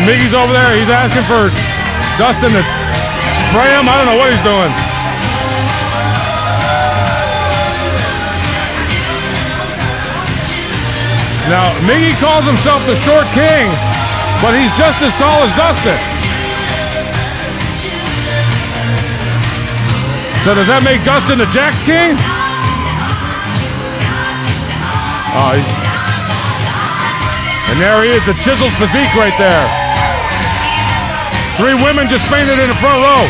Miggy's over there. He's asking for Dustin to spray him. I don't know what he's doing. Now, Miggy calls himself the Short King, but he's just as tall as Dustin. So does that make Dustin the Jack King? Oh, and there he is, the chiseled physique right there. 3 women just fainted in the front row.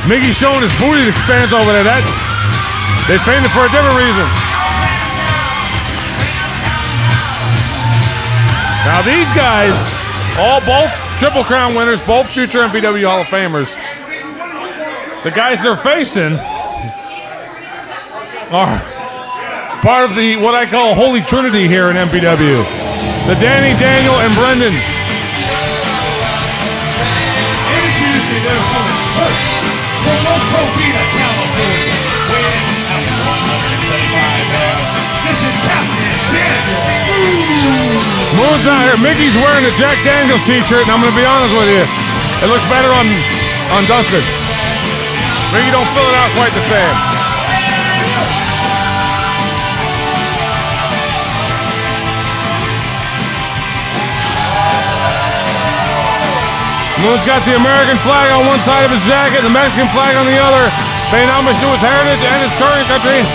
Miggy's showing his booty to fans over there. They fainted for a different reason. Now these guys, both Triple Crown winners, both future MPW Hall of Famers. The guys they're facing are part of the, what I call, Holy Trinity here in MPW. The Danny, Daniel, and Brendan. Introducing their opponents first, from Los Covina, California, weighing at 135 pounds. This is Captain Daniel. Moon's out here. Mickey's wearing a Jack Daniels t-shirt, and I'm going to be honest with you, it looks better on Dustin. Mickey don't fill it out quite the same. Moon's got the American flag on one side of his jacket, the Mexican flag on the other, paying homage to his heritage and his current country.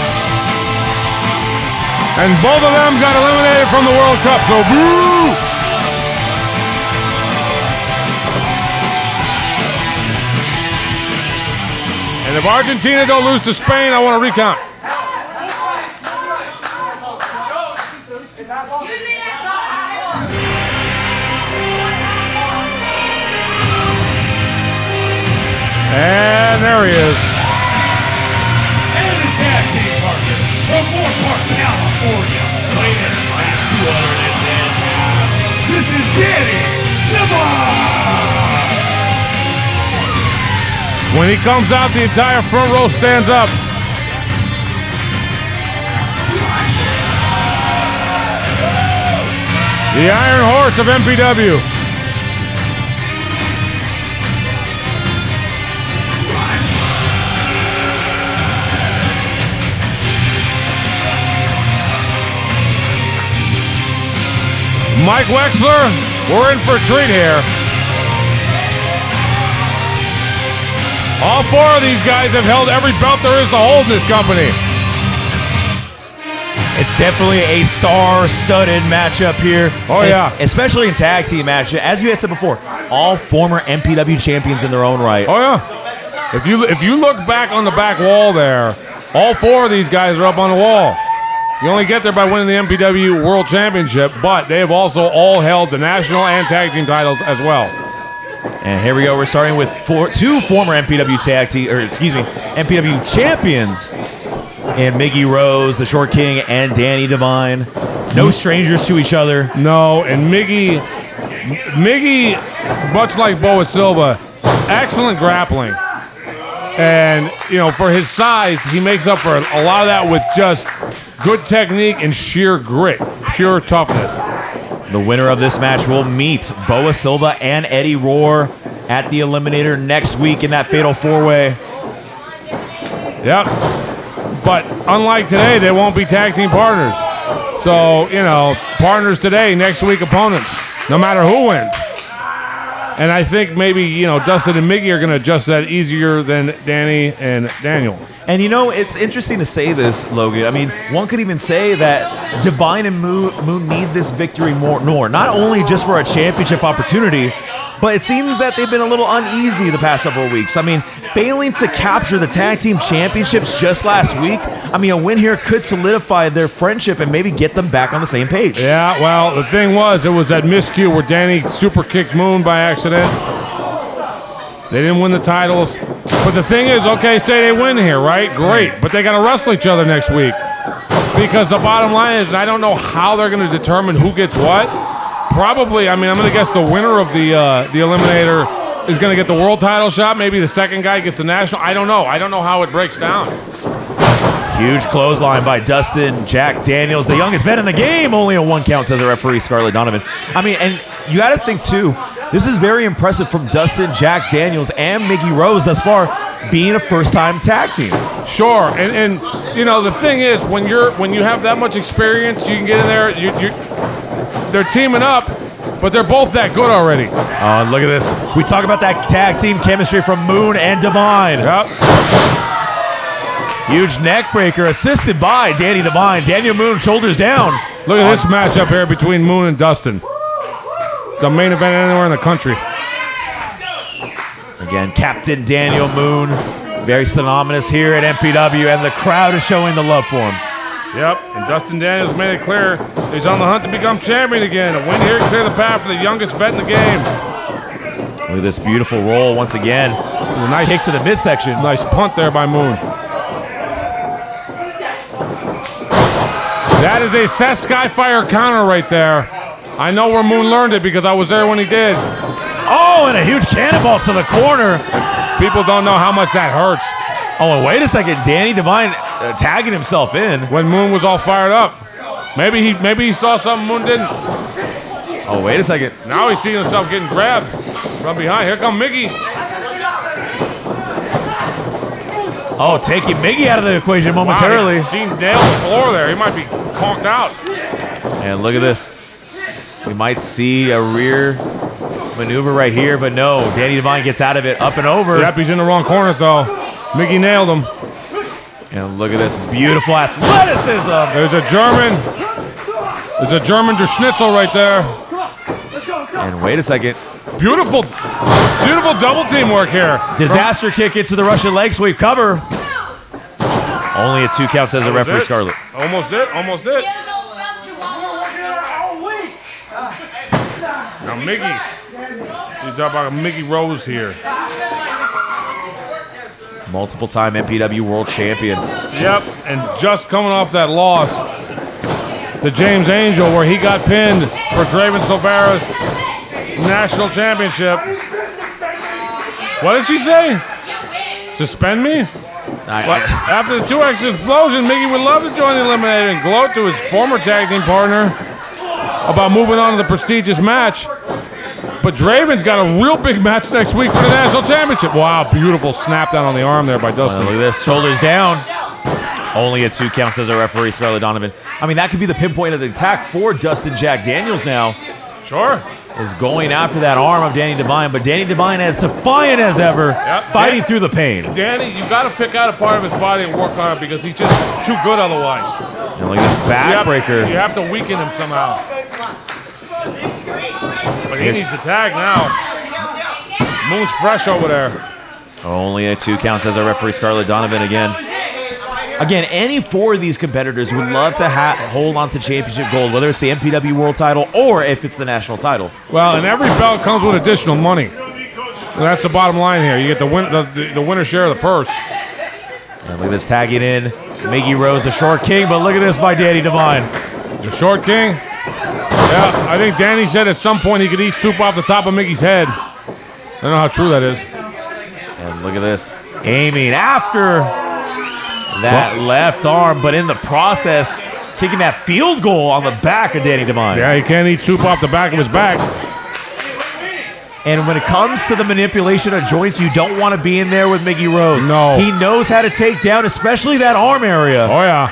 And both of them got eliminated from the World Cup, so boo! And if Argentina don't lose to Spain, I want to recount. And there he is. And his tag team partner from Moorpark, California, weighing in at 210 pounds. This is Danny Devon. When he comes out, the entire front row stands up. The Iron Horse of MPW. Mike Wexler, we're in for a treat here. All 4 of these guys have held every belt there is to hold in this company. It's definitely a star-studded matchup here. Oh, yeah. Especially in tag team matches. As you had said before, all former MPW champions in their own right. Oh, yeah. If you look back on the back wall there, all 4 of these guys are up on the wall. You only get there by winning the MPW World Championship, but they have also all held the national and tag team titles as well. And here we go. We're starting with 2 former MPW MPW champions, and Miggy Rose, the Short King, and Danny Devine. No strangers to each other. No, and Miggy, much like Boa Silva, excellent grappling. And, you know, for his size, he makes up for a lot of that with just good technique and sheer grit, pure toughness. The winner of this match will meet Boa Silva and Eddie Rohr at the Eliminator next week in that Fatal 4-Way. Yep. But unlike today, they won't be tag team partners. So, you know, partners today, next week opponents, no matter who wins. And I think maybe, you know, Dustin and Miggy are going to adjust that easier than Danny and Daniel. And, you know, it's interesting to say this, Logan. I mean, one could even say that Divine and Moon need this victory more, not only just for a championship opportunity, but it seems that they've been a little uneasy the past several weeks. I mean, failing to capture the tag team championships just last week, I mean, a win here could solidify their friendship and maybe get them back on the same page. Yeah, well, the thing was, it was that miscue where Danny super kicked Moon by accident. They didn't win the titles. But the thing is, okay, say they win here, right? Great. But they got to wrestle each other next week. Because the bottom line is, I don't know how they're going to determine who gets what. Probably, I mean, I'm going to guess the winner of the Eliminator is going to get the world title shot. Maybe the second guy gets the national. I don't know. I don't know how it breaks down. Huge clothesline by Dustin Jack Daniels, the youngest man in the game. Only a 1 count, says the referee, Scarlett Donovan. I mean, and you got to think, too, this is very impressive from Dustin Jack Daniels and Miggy Rose thus far, being a first-time tag team. Sure, and you know, the thing is, when you have that much experience, you can get in there, they're teaming up, but they're both that good already. Look at this. We talk about that tag team chemistry from Moon and Divine. Yep. Huge neck breaker assisted by Danny Divine. Daniel Moon, shoulders down. Look at this matchup here between Moon and Dustin. It's a main event anywhere in the country. Again, Captain Daniel Moon, very synonymous here at MPW, and the crowd is showing the love for him. Yep, and Dustin Daniels made it clear he's on the hunt to become champion again. A win here clear the path for the youngest vet in the game. Look at this beautiful roll once again. A nice kick to the midsection. Nice punt there by Moon. That is a Seth Skyfire counter right there. I know where Moon learned it because I was there when he did. Oh, and a huge cannonball to the corner. People don't know how much that hurts. Oh, and wait a second. Danny Divine tagging himself in. When Moon was all fired up. Maybe he saw something Moon didn't. Oh, wait a second. Now he's seeing himself getting grabbed from behind. Here come Miggy. Oh, taking Miggy out of the equation momentarily. Wow, he nailed the floor there. He might be conked out. And look at this. We might see a rear maneuver right here, but no. Danny Divine gets out of it, up and over. Yep, he's in the wrong corner, though. Miggy nailed him. And look at this beautiful athleticism. There's a German Der Schnitzel right there. And wait a second. Beautiful double team work here. Disaster kick into the Russian leg sweep cover. Only a 2 count, says the referee, Scarlett. Almost it. Now Miggy. You talk about Miggy Rose here. Multiple-time MPW world champion. Yep, and just coming off that loss to James Angel where he got pinned for Draven Silvera's national championship. What did she say? Suspend me? After the 2X explosion, Miggy would love to join the Eliminator and gloat to his former tag team partner about moving on to the prestigious match. But Draven's got a real big match next week for the national championship. Wow, beautiful snap down on the arm there by Dustin. Look at this, shoulders down. Only a 2 count, says the referee, Scarlett Donovan. I mean, that could be the pinpoint of the attack for Dustin Jack Daniels now. Sure. Is going after that arm of Danny Divine, but Danny Divine as defiant as ever, fighting through the pain. Danny, you got to pick out a part of his body and work on it because he's just too good otherwise. And look at this backbreaker. You have to weaken him somehow. But he needs to tag now. Moon's fresh over there. Only a 2 count, says our referee, Scarlett Donovan again. Again, any 4 of these competitors would love to hold on to championship gold, whether it's the MPW world title or if it's the national title. Well, and every belt comes with additional money. And that's the bottom line here. You get the winner's share of the purse. And look at this tagging in. Miggy Rose, the short king, but look at this by Danny Divine. The short king? Yeah, I think Danny said at some point he could eat soup off the top of Miggy's head. I don't know how true that is. And look at this. Aiming after that left arm, but in the process, kicking that field goal on the back of Danny Devine. Yeah, he can't eat soup off the back of his back. And when it comes to the manipulation of joints, you don't want to be in there with Mickey Rose. No. He knows how to take down, especially that arm area. Oh, yeah.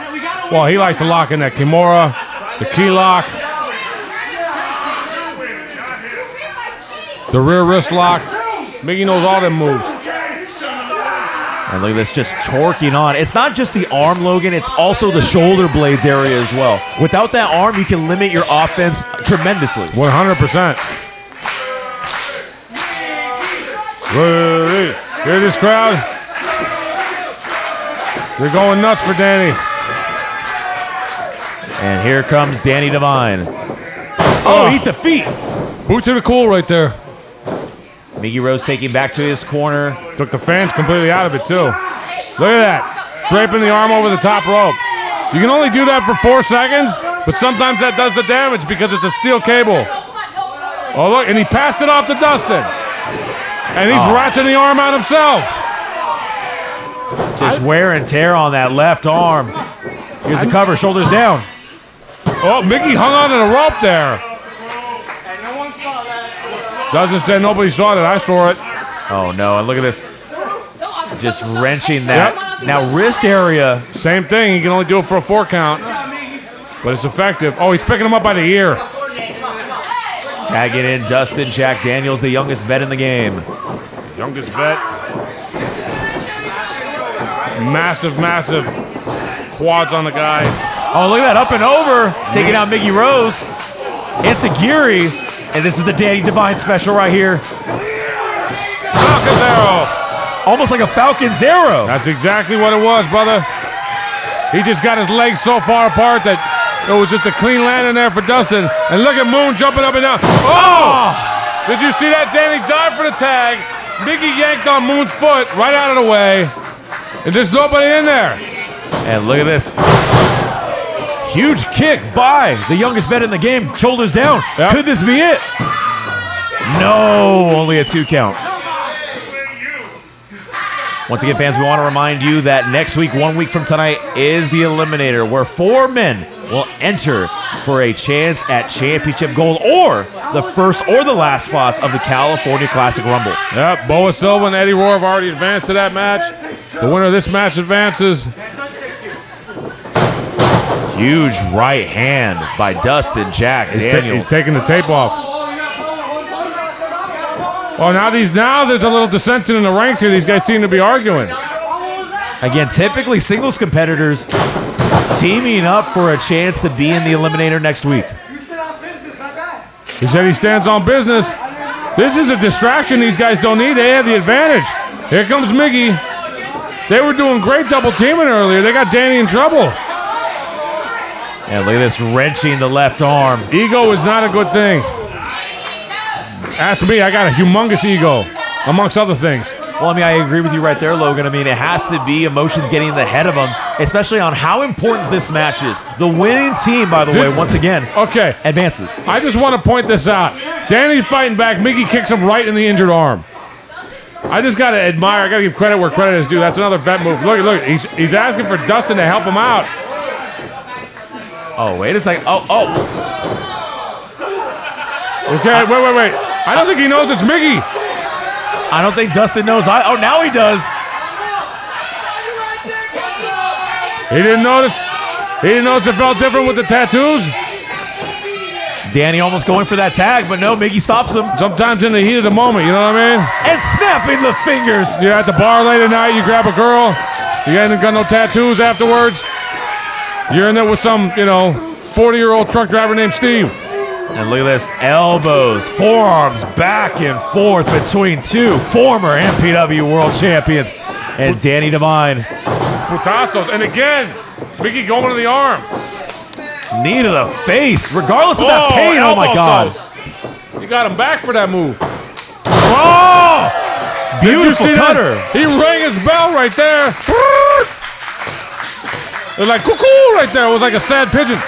Well, he likes to lock in that Kimura, the key lock, the rear wrist lock. Mickey knows all them moves. And look at this, just torquing on. It's not just the arm, Logan, it's also the shoulder blades area as well. Without that arm, you can limit your offense tremendously. 100%. Hear this crowd? They're going nuts for Danny. And here comes Danny Devine. Oh, eat the feet. Boot to the cool right there. Mickey Rose taking back to his corner. Took the fans completely out of it, too. Look at that. Draping the arm over the top rope. You can only do that for 4 seconds, but sometimes that does the damage because it's a steel cable. Oh, look, and he passed it off to Dustin. And he's ratcheting the arm out himself. Just wear and tear on that left arm. Here's the cover, shoulders down. Oh, Mickey hung onto the rope there. Doesn't say nobody saw it. I saw it. Oh, no, and look at this. Just wrenching that. Yep. Now, wrist area. Same thing. He can only do it for a 4 count. But it's effective. Oh, he's picking him up by the ear. Tagging in Dustin Jack Daniels, the youngest vet in the game. Youngest vet. Massive, massive quads on the guy. Oh, look at that, up and over. Taking out Mickey Rose. Enziguri. And this is the Danny Devine special right here. Falcon's arrow. Almost like a Falcon's arrow. That's exactly what it was, brother. He just got his legs so far apart that it was just a clean landing there for Dustin. And look at Moon jumping up and down. Oh! Did you see that? Danny dived for the tag. Mickey yanked on Moon's foot right out of the way. And there's nobody in there. And look at this. Huge kick by the youngest vet in the game. Shoulders down. Yep. Could this be it? No, only a 2 count. Once again, fans, we want to remind you that next week, 1 week from tonight, is the Eliminator, where 4 men will enter for a chance at championship gold or the first or the last spots of the California Classic Rumble. Yep, Boa Silva and Eddie Roar have already advanced to that match. The winner of this match advances. Huge right hand by Dustin Jack Daniels. He's taking the tape off. Oh, now there's a little dissension in the ranks here. These guys seem to be arguing. Again, typically singles competitors teaming up for a chance to be in the Eliminator next week. He said he stands on business. This is a distraction these guys don't need. They have the advantage. Here comes Mickey. They were doing great double teaming earlier. They got Danny in trouble. And look at this, wrenching the left arm. Ego is not a good thing. Ask me, I got a humongous ego, amongst other things. Well, I mean, I agree with you right there, Logan. I mean, it has to be emotions getting in the head of them, especially on how important this match is. The winning team, by the way, once again, advances. I just want to point this out. Danny's fighting back. Mickey kicks him right in the injured arm. I just got to admire. I got to give credit where credit is due. That's another vet move. Look. He's asking for Dustin to help him out. Oh, wait a second. Oh. Okay, wait. I don't think he knows it's Mickey. I don't think Dustin knows. Oh, now he does. He didn't notice. He didn't notice it felt different with the tattoos. Danny almost going for that tag, but no, Mickey stops him. Sometimes in the heat of the moment, you know what I mean? And snapping the fingers. You're at the bar late at night, you grab a girl, you ain't got no tattoos afterwards. You're in there with some, 40-year-old truck driver named Steve. And look at this, elbows, forearms, back and forth between 2 former MPW world champions and Danny Devine. Putazos, and again, Mickey going to the arm. Knee to the face, regardless of that pain. Oh my God. You got him back for that move. Oh! Beautiful cutter. He rang his bell right there. They're like, cuckoo right there. It was like a sad pigeon.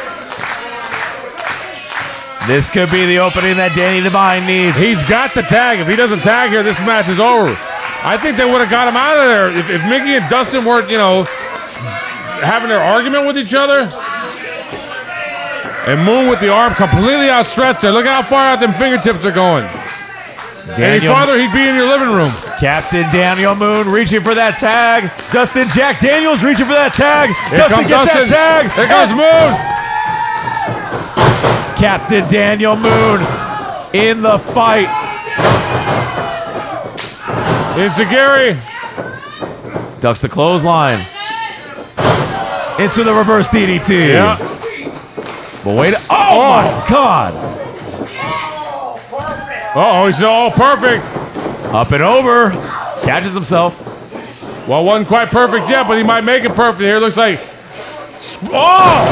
This could be the opening that Danny Devine needs. He's got the tag. If he doesn't tag here, this match is over. I think they would have got him out of there if Mickey and Dustin weren't, having their argument with each other. And Moon with the arm completely outstretched there. Look at how far out them fingertips are going. Any farther, he'd be in your living room. Captain Daniel Moon reaching for that tag. Dustin Jack Daniels reaching for that tag. Here Dustin gets that tag. Here comes Moon. Captain Daniel Moon in the fight. Enziguri ducks the clothesline. Into the reverse DDT. Yeah. But wait. Oh my God. Uh-oh, he's all perfect. Up and over. Catches himself. Well, wasn't quite perfect yet, but he might make it perfect here. Looks like. Oh!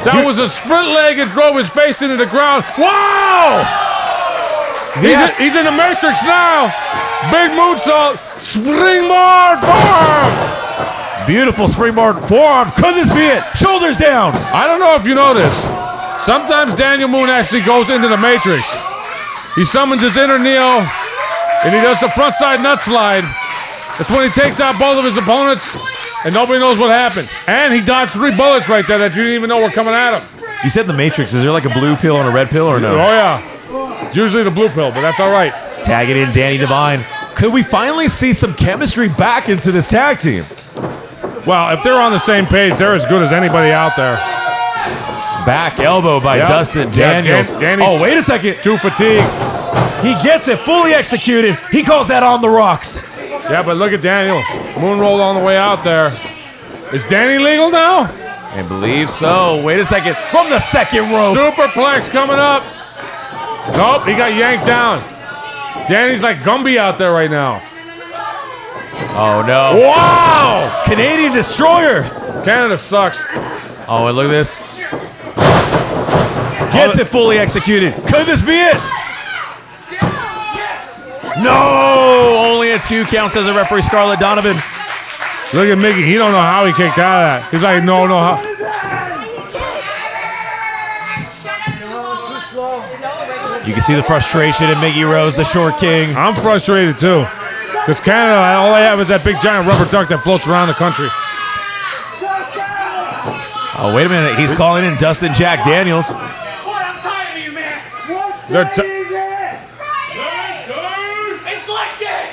That was a sprint leg and drove his face into the ground. Wow! He's in the Matrix now. Big moonsault. Springboard forearm. Beautiful springboard forearm. Could this be it? Shoulders down. I don't know if you know this. Sometimes Daniel Moon actually goes into the Matrix. He summons his inner Neo, and he does the front side nut slide. That's when he takes out both of his opponents, and nobody knows what happened. And he dodged 3 bullets right there that you didn't even know were coming at him. You said the Matrix. Is there like a blue pill and a red pill or no? Oh, yeah. It's usually the blue pill, but that's all right. Tag it in, Danny Devine. Could we finally see some chemistry back into this tag team? Well, if they're on the same page, they're as good as anybody out there. Back elbow by Dustin Daniels. Oh, wait a second. Too fatigued. He gets it fully executed. He calls that on the rocks. Yeah, but look at Daniel. Moon rolled on the way out there. Is Danny legal now? I believe so. Wait a second. From the second rope. Superplex coming up. Nope, he got yanked down. Danny's like Gumby out there right now. Oh, no. Wow! Canadian Destroyer. Canada sucks. Oh, and look at this. Gets it fully executed. Could this be it? No! Only a 2 count as a referee, Scarlett Donovan. Look at Mickey. He don't know how he kicked out of that. He's like, no, how. You can see the frustration in Miggy Rose, the short king. I'm frustrated too. Because Canada, all they have is that big giant rubber duck that floats around the country. Oh, wait a minute. He's calling in Dustin Jack Daniels. I'm tired of you, man. It's like day.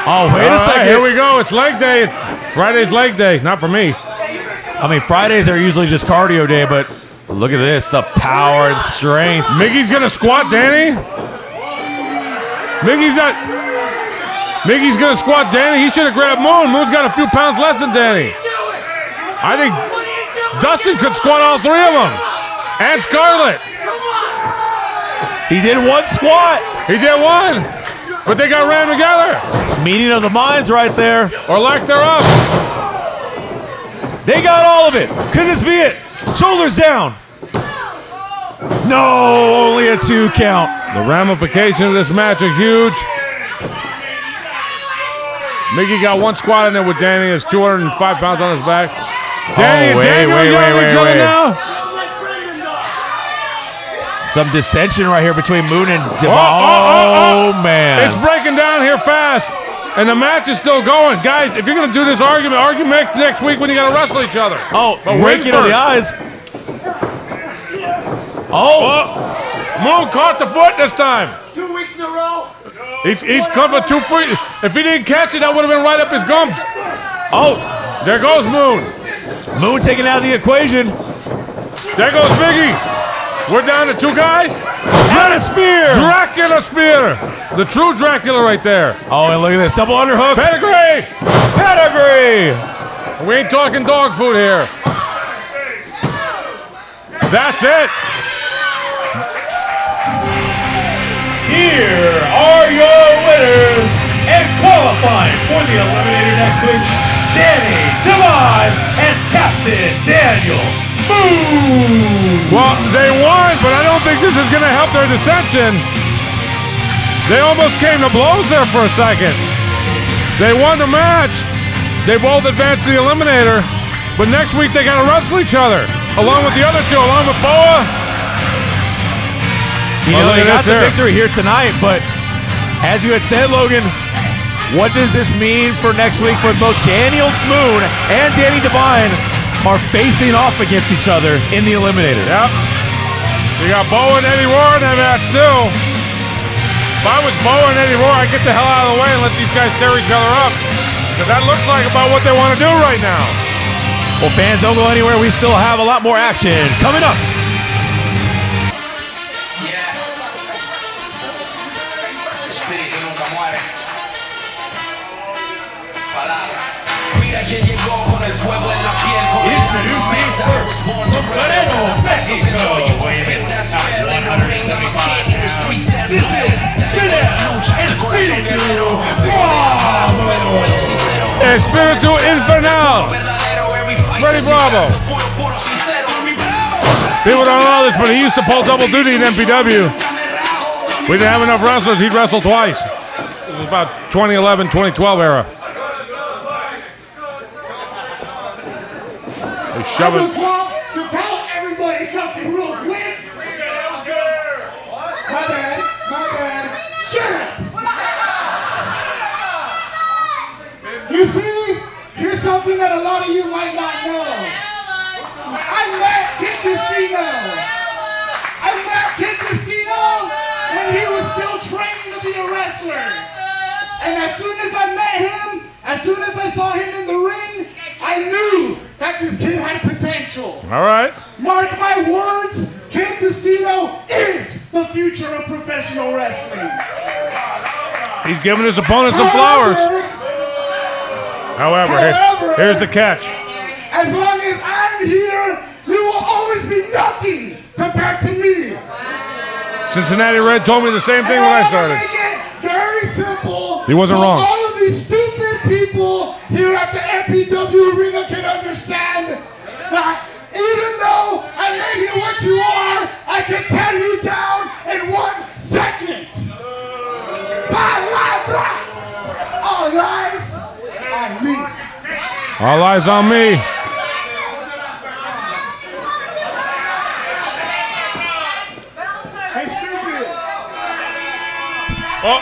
Oh, wait a second. Here we go. It's leg day. It's Friday's leg day. Not for me. I mean, Fridays are usually just cardio day, but look at this. The power and strength. Mickey's going to squat Danny. Mickey's going to squat Danny. He should have grabbed Moon. Moon's got a few pounds less than Danny. I think Dustin could squat all 3 of them. And Scarlett. He did 1 squat. He did 1. But they got ran together. Meeting of the minds right there. Or lack thereof. They got all of it. Could this be it? Shoulders down. No, only a 2 count. The ramifications of this match are huge. Mickey got 1 squat in there with Danny. Has 205 pounds on his back. Danny and Daniel yelling at each other now. Some dissension right here between Moon and Devine. Oh, man. It's breaking down here fast. And the match is still going. Guys, if you're going to do this argument next week when you got to wrestle each other. Oh, but raking of the eyes. Oh. Moon caught the foot this time. 2 weeks in a row. He's covered 2 feet. If he didn't catch it, that would have been right up his gums. Oh. There goes Moon. Moon taken out of the equation. There goes Biggie. We're down to 2 guys. Dracula spear. Dracula spear. The true Dracula right there. Oh, and look at this. Double underhook. Pedigree. Pedigree. We ain't talking dog food here. That's it. Here are your winners and qualifying for the Eliminator next week, Danny Devine and Captain Daniel Moon. Well, they won, but I don't think this is going to help their dissension. They almost came to blows there for a second. They won the match. They both advanced to the Eliminator, but next week they got to wrestle each other, along with the other 2, along with Boa. You know, they got the victory here tonight, but as you had said, Logan, What does this mean for next week when both Daniel Moon and Danny Devine are facing off against each other in the Eliminator? Yep. You got Bo and Eddie Roar in that match too. If I was Bo and Eddie Roar, I'd get the hell out of the way and let these guys tear each other up. Because that looks like about what they want to do right now. Well, fans, don't go anywhere. We still have a lot more action coming up. Espiritu Infernal. Freddie Bravo. People don't know this, but he used to pull double duty in MPW. We didn't have enough wrestlers. He'd wrestle twice. This was about 2011, 2012 era. They shove I it. just want to tell everybody something real quick. My bad. Shut up. You see, here's something that a lot of you might not know. I met Kid Destino when he was still training to be a wrestler. And as soon as I met him, as soon as I saw him in the ring, I knew that this kid had potential. All right. Mark my words, Kid Destino is the future of professional wrestling. He's giving his opponent some flowers. However, here's the catch. As long as I'm here, you will always be nothing compared to me. Cincinnati Red told me the same thing when I started. Make it very simple. He wasn't so wrong. All of these stupid people here at the MPW arena can understand that even though I made you what you are, I can tear you down in 1 second. All eyes on me. All eyes on me. Hey, stupid. Oh.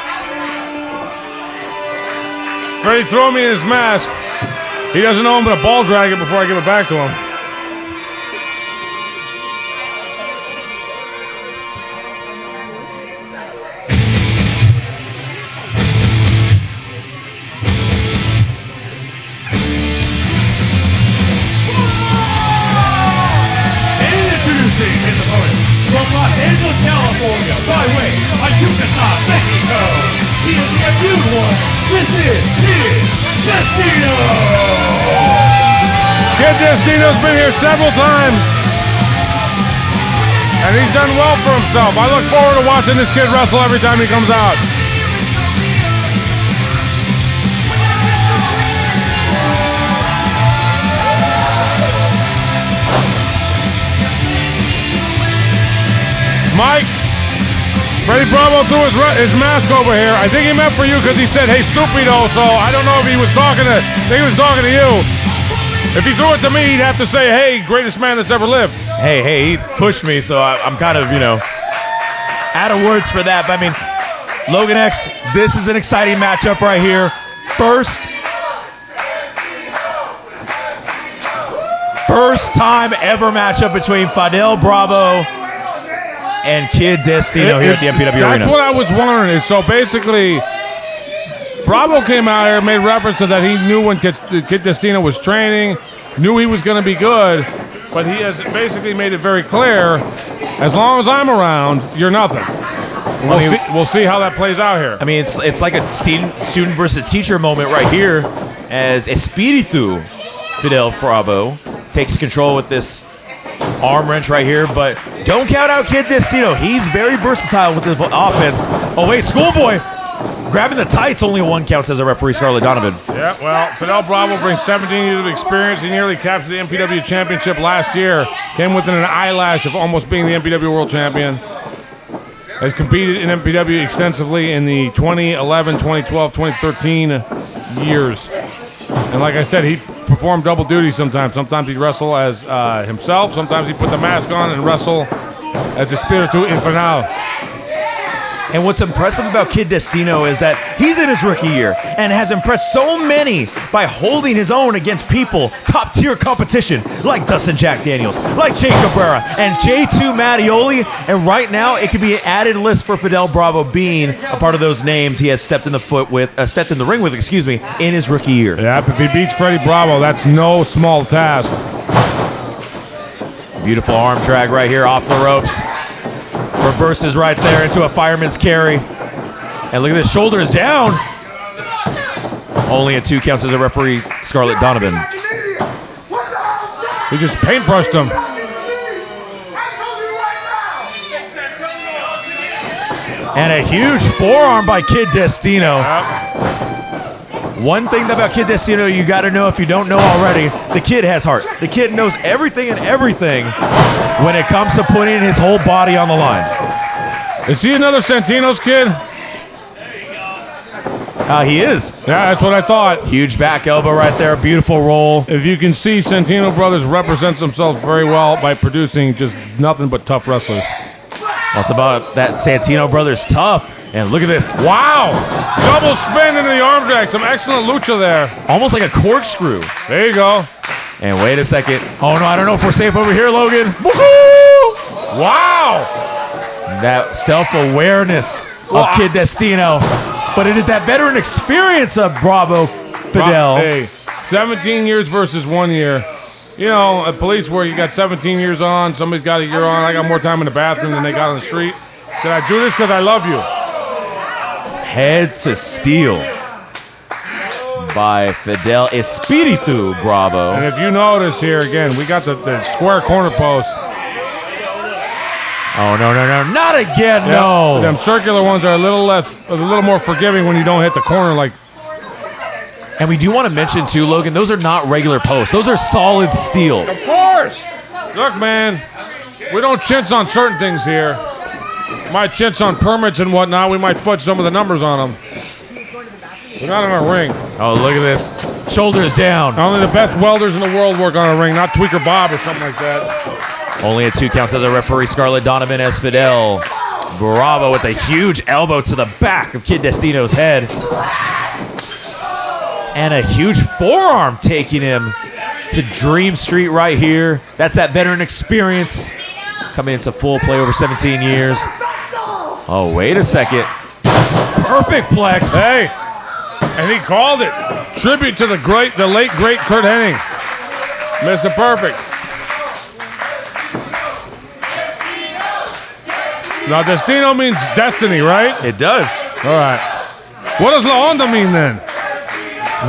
Freddie threw me in his mask. He doesn't know I'm going to ball drag it before I give it back to him. Introducing his opponent from Los Angeles, California, by way of Yucatan, Mexico. He is the immune one. This is Kid Destino. Kid Destino's been here several times, and he's done well for himself. I look forward to watching this kid wrestle every time he comes out. Mike, Freddie Bravo threw his mask over here. I think he meant for you because he said, "Hey, stupido." So I don't know if he was talking to. I think he was talking to you. If he threw it to me, he'd have to say, "Hey, greatest man that's ever lived." Hey, he pushed me, so I'm kind of, out of words for that. But I mean, Logan X, this is an exciting matchup right here. First time ever matchup between Fidel Bravo and Kid Destino here at the MPW Arena. That's what I was wondering. Is so basically, Bravo came out here and made reference to that he knew when Kid Destino was training, knew he was going to be good, but he has basically made it very clear, as long as I'm around, you're nothing. We'll see how that plays out here. I mean, it's like a student versus teacher moment right here as Espiritu Fidel Bravo takes control with this arm wrench right here, but don't count out Kid Destino. He's very versatile with his offense. Oh, wait, Schoolboy grabbing the tights. Only one count, says the referee, Scarlett Donovan. Yeah, well, Fidel Bravo brings 17 years of experience. He nearly captured the MPW championship last year. Came within an eyelash of almost being the MPW world champion. Has competed in MPW extensively in the 2011, 2012, 2013 years. And like I said, he performed double duty sometimes. Sometimes he'd wrestle as himself. Sometimes he'd put the mask on and wrestle as Espiritu Infernal. And what's impressive about Kid Destino is that he's in his rookie year and has impressed so many by holding his own against people, top-tier competition, like Dustin Jack Daniels, like Jake Cabrera, and J2 Mattioli. And right now, it could be an added list for Fidel Bravo being a part of those names he has stepped in the ring with, in his rookie year. Yeah, if he beats Freddie Bravo, that's no small task. Beautiful arm drag right here off the ropes. Reverses right there into a fireman's carry. And look at this, shoulder is down. Only at 2 counts as a referee, Scarlett Donovan. He just paintbrushed him. And a huge forearm by Kid Destino. One thing about Kid Destino you got to know if you don't know already, the kid has heart. The kid knows everything and everything when it comes to putting his whole body on the line. Is he another Santino's kid? He is. Yeah, that's what I thought. Huge back elbow right there, beautiful roll. If you can see, Santino Brothers represents themselves very well by producing just nothing but tough wrestlers. Well, it's about that Santino Brothers tough. And look at this. Wow! Double spin into the arm drag. Some excellent lucha there. Almost like a corkscrew. There you go. And wait a second. Oh, no, I don't know if we're safe over here, Logan. Wow! That self-awareness of Kid Destino. But it is that veteran experience of Bravo Fidel. Hey, 17 years versus 1 year. You know, at police where you got 17 years on, somebody's got a year on. I got more time in the bathroom than they got on the street. Said, I do this because I love you. Head to steel by Fidel Espiritu Bravo. And if you notice here again, we got the square corner post. Oh, no, not again, no. Them circular ones are a little more forgiving when you don't hit the corner like. And we do want to mention too, Logan, those are not regular posts. Those are solid steel. Of course. Look, man, we don't chintz on certain things here. Might chintz on permits and whatnot. We might fudge some of the numbers on them. We're not in a ring. Oh, look at this. Shoulders down. Only the best welders in the world work on a ring, not Tweaker Bob or something like that. Only at 2 counts as a referee, Scarlett Donovan as Fidel Bravo with a huge elbow to the back of Kid Destino's head. And a huge forearm taking him to Dream Street right here. That's that veteran experience coming into full play over 17 years. Oh, wait a second. Perfect plex. Hey, and he called it. Tribute to the late, great Kurt Hennig. Mr. Perfect. Now, Destino means destiny, right? It does. All right. What does La Onda mean then?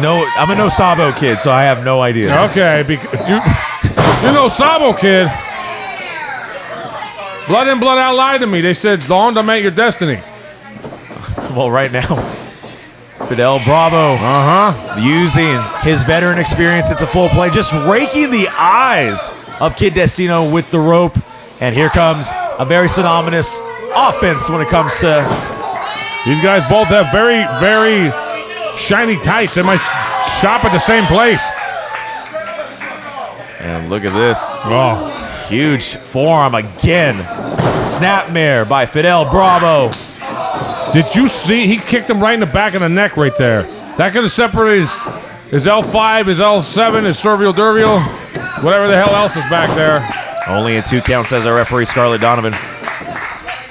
No, I'm a No Sabo kid, so I have no idea. Okay, because you know Sabo kid. Blood in, blood out lied to me. They said La Onda meant your destiny. Well, right now, Fidel Bravo using his veteran experience into full play, just raking the eyes of Kid Destino with the rope. And here comes a very synonymous offense when it comes to... These guys both have very, very shiny tights. They might shop at the same place. And look at this. Oh, huge forearm again. Snapmare by Fidel Bravo. Did you see? He kicked him right in the back of the neck right there. That could have separated his L5, his L7, his Servial Dervial, whatever the hell else is back there. Only in 2 counts as a referee, Scarlett Donovan.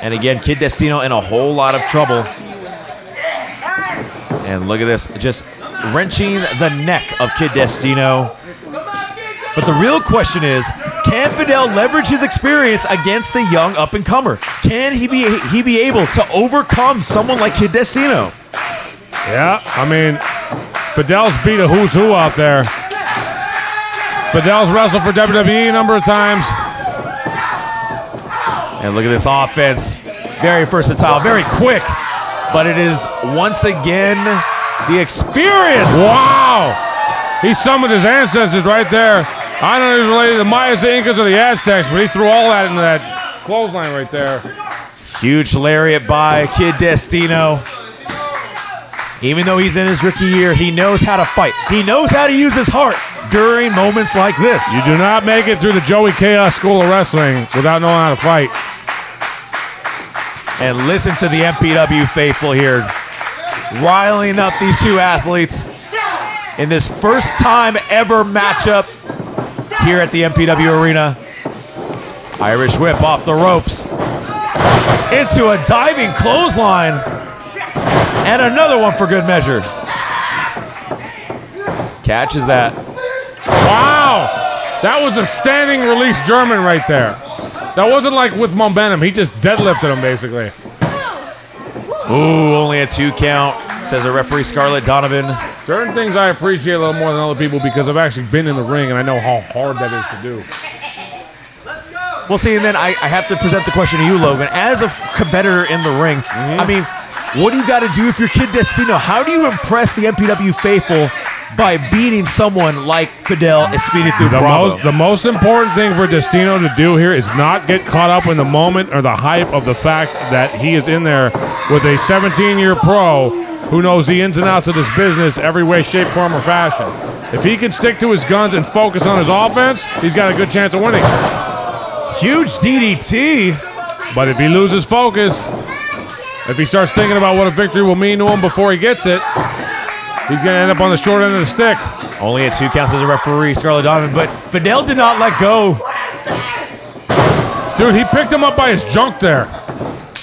And again, Kid Destino in a whole lot of trouble. And look at this, just wrenching the neck of Kid Destino. But the real question is, can Fidel leverage his experience against the young up-and-comer? Can he be able to overcome someone like Kid Destino? Yeah, I mean, Fidel's beat a who's who out there. Fidel's wrestled for WWE a number of times. And look at this offense. Very versatile, very quick. But it is, once again, the experience. Wow! He summoned his ancestors right there. I don't know if he's related to the Mayas, the Incas, or the Aztecs, but he threw all that into that clothesline right there. Huge lariat by Kid Destino. Even though he's in his rookie year, he knows how to fight. He knows how to use his heart during moments like this. You do not make it through the Joey Chaos School of Wrestling without knowing how to fight. And listen to the MPW faithful here, riling up these two athletes in this first time ever matchup here at the MPW Arena. Irish whip off the ropes into a diving clothesline, and another one for good measure. Catches that. Wow! That was a standing release German right there. That wasn't like with momentum. He just deadlifted him, basically. Ooh, only a 2 count, says the referee Scarlett Donovan. Certain things I appreciate a little more than other people because I've actually been in the ring and I know how hard that is to do. Well, see, and then I have to present the question to you, Logan. As a competitor in the ring, I mean, what do you got to do if you're Kid Destino? How do you impress the MPW faithful by beating someone like Fidel Espiritu Bravo? The most important thing for Destino to do here is not get caught up in the moment or the hype of the fact that he is in there with a 17-year pro who knows the ins and outs of this business every way, shape, form, or fashion. If he can stick to his guns and focus on his offense, he's got a good chance of winning. Huge DDT. But if he loses focus, if he starts thinking about what a victory will mean to him before he gets it, he's going to end up on the short end of the stick. Only at 2 counts as a referee, Scarlett Donovan, but Fidel did not let go. Dude, he picked him up by his junk there.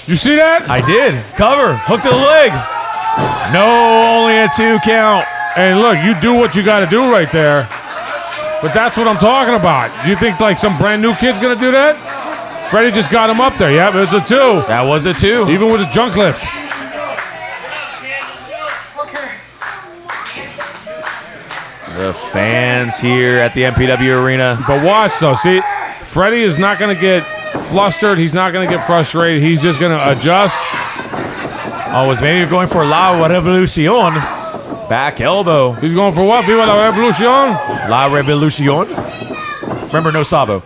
You see that? I did. Cover. Hook to the leg. No, only a 2 count. And look, you do what you got to do right there. But that's what I'm talking about. You think like some brand new kid's going to do that? Freddie just got him up there. Yeah, it was a 2. That was a 2. Even with a junk lift. The fans here at the MPW Arena. But watch though, see, Freddie is not going to get flustered. He's not going to get frustrated. He's just going to adjust. Oh, was maybe going for La Revolucion. Back elbow. He's going for what? Viva la Revolucion? La Revolucion. Remember, no Sabo.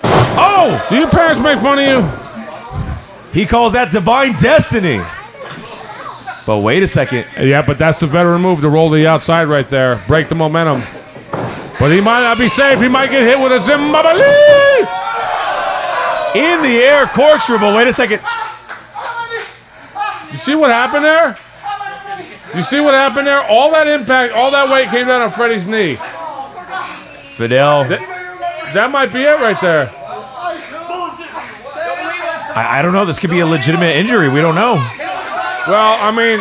Oh! Do your parents make fun of you? He calls that divine destiny. But wait a second. Yeah, but that's the veteran move to roll to the outside right there. Break the momentum. But he might not be safe. He might get hit with a Zimbabwe. In the air corkscrew, but wait a second. You see what happened there? You see what happened there? All that impact, all that weight came down on Freddie's knee. Fidel. That might be it right there. I don't know. This could be a legitimate injury. We don't know. Well, I mean,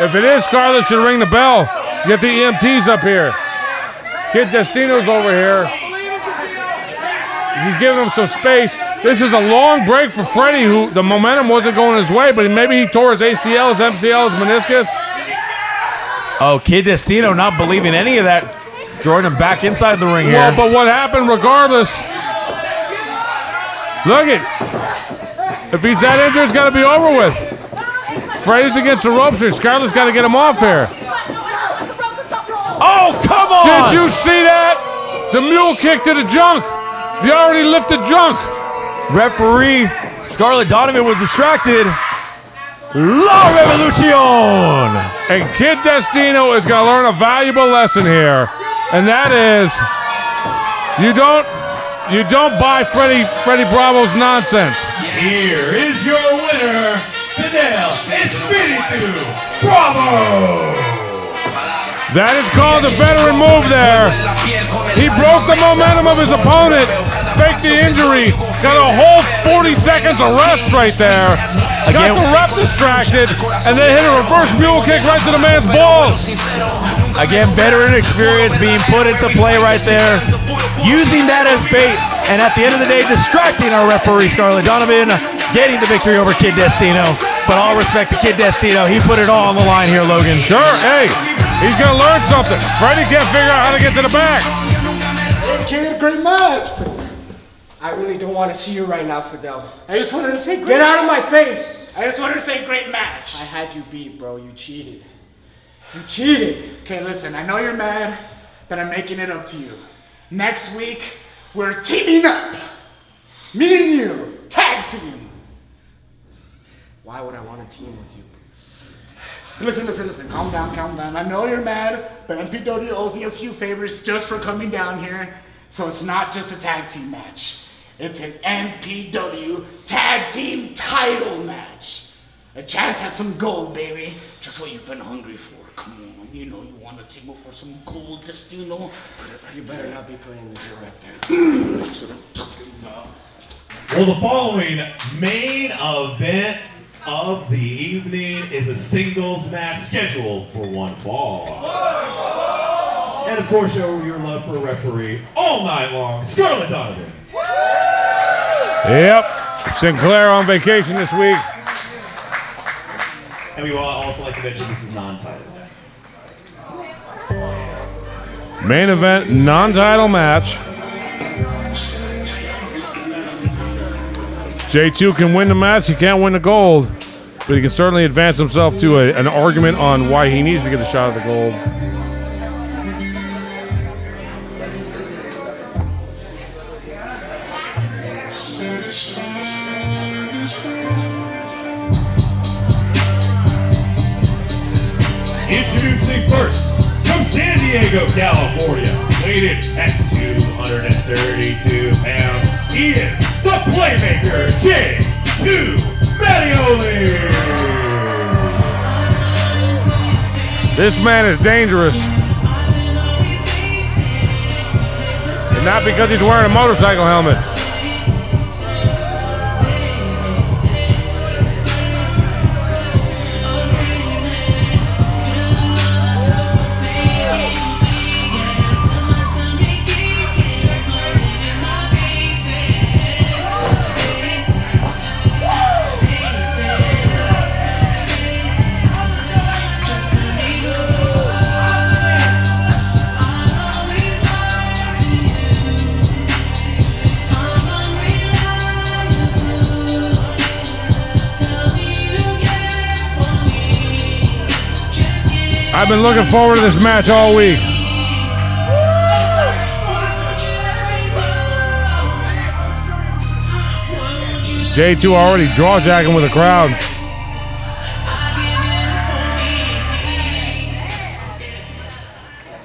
if it is, Scarlett should ring the bell. Get the EMTs up here. Kid Destino's over here. He's giving him some space. This is a long break for Freddie, who the momentum wasn't going his way, but maybe he tore his ACL, his MCL, his meniscus. Oh, Kid Destino not believing any of that. Throwing him back inside the ring here. Well, but what happened regardless? Look it. If he's that injured, it's got to be over with. Freddie's against the ropes here. Scarlett's got to get him off here. Oh, come on! Did you see that? The mule kick to the junk. The already lifted junk. Referee Scarlett Donovan was distracted. La Revolucion! And Kid Destino is going to learn a valuable lesson here, and that is you don't buy Freddie Bravo's nonsense. Here is your winner, Fidel Espiritu Bravo! That is called a veteran move there. He broke the momentum of his opponent, faked the injury, got a whole 40 seconds of rest right there. Got the ref distracted, and then hit a reverse mule kick right to the man's balls. Again, veteran experience being put into play right there. Using that as bait, and at the end of the day, distracting our referee, Scarlett Donovan, getting the victory over Kid Destino. But all respect to Kid Destino, he put it all on the line here, Logan. Sure, hey, he's going to learn something. Freddie can't figure out how to get to the back. Hey, kid, great match. I really don't want to see you right now, Fidel. I just wanted to say great. Get out of my face. I just wanted to say great match. I had you beat, bro. You cheated. You cheated. Okay, listen, I know you're mad, but I'm making it up to you. Next week, we're teaming up. Me and you, tag team. Why would I want to team with you? Listen. Calm down. I know you're mad, but MPW owes me a few favors just for coming down here. So it's not just a tag team match. It's an MPW tag tag team title match. A chance at some gold, baby. Just what you've been hungry for. Come on, you know you want a table for some gold. Just, you know, put it right. You better not be playing this right there. That's what I'm talking about. Well, the following main event of the evening is a singles match scheduled for one fall. And of course, show your love for a referee all night long, Scarlett Donovan. Yep. Sinclair on vacation this week. And we will also like to mention this is non-title. Main event, non-title match. J2 can win the match. He can't win the gold. But he can certainly advance himself to an argument on why he needs to get a shot at the gold. Introducing first, from San Diego, California, weighted at 232 pounds, he is the Playmaker, J2 Mattioli. This man is dangerous. And not because he's wearing a motorcycle helmet. I've been looking forward to this match all week. J2 already draw-jacking with the crowd.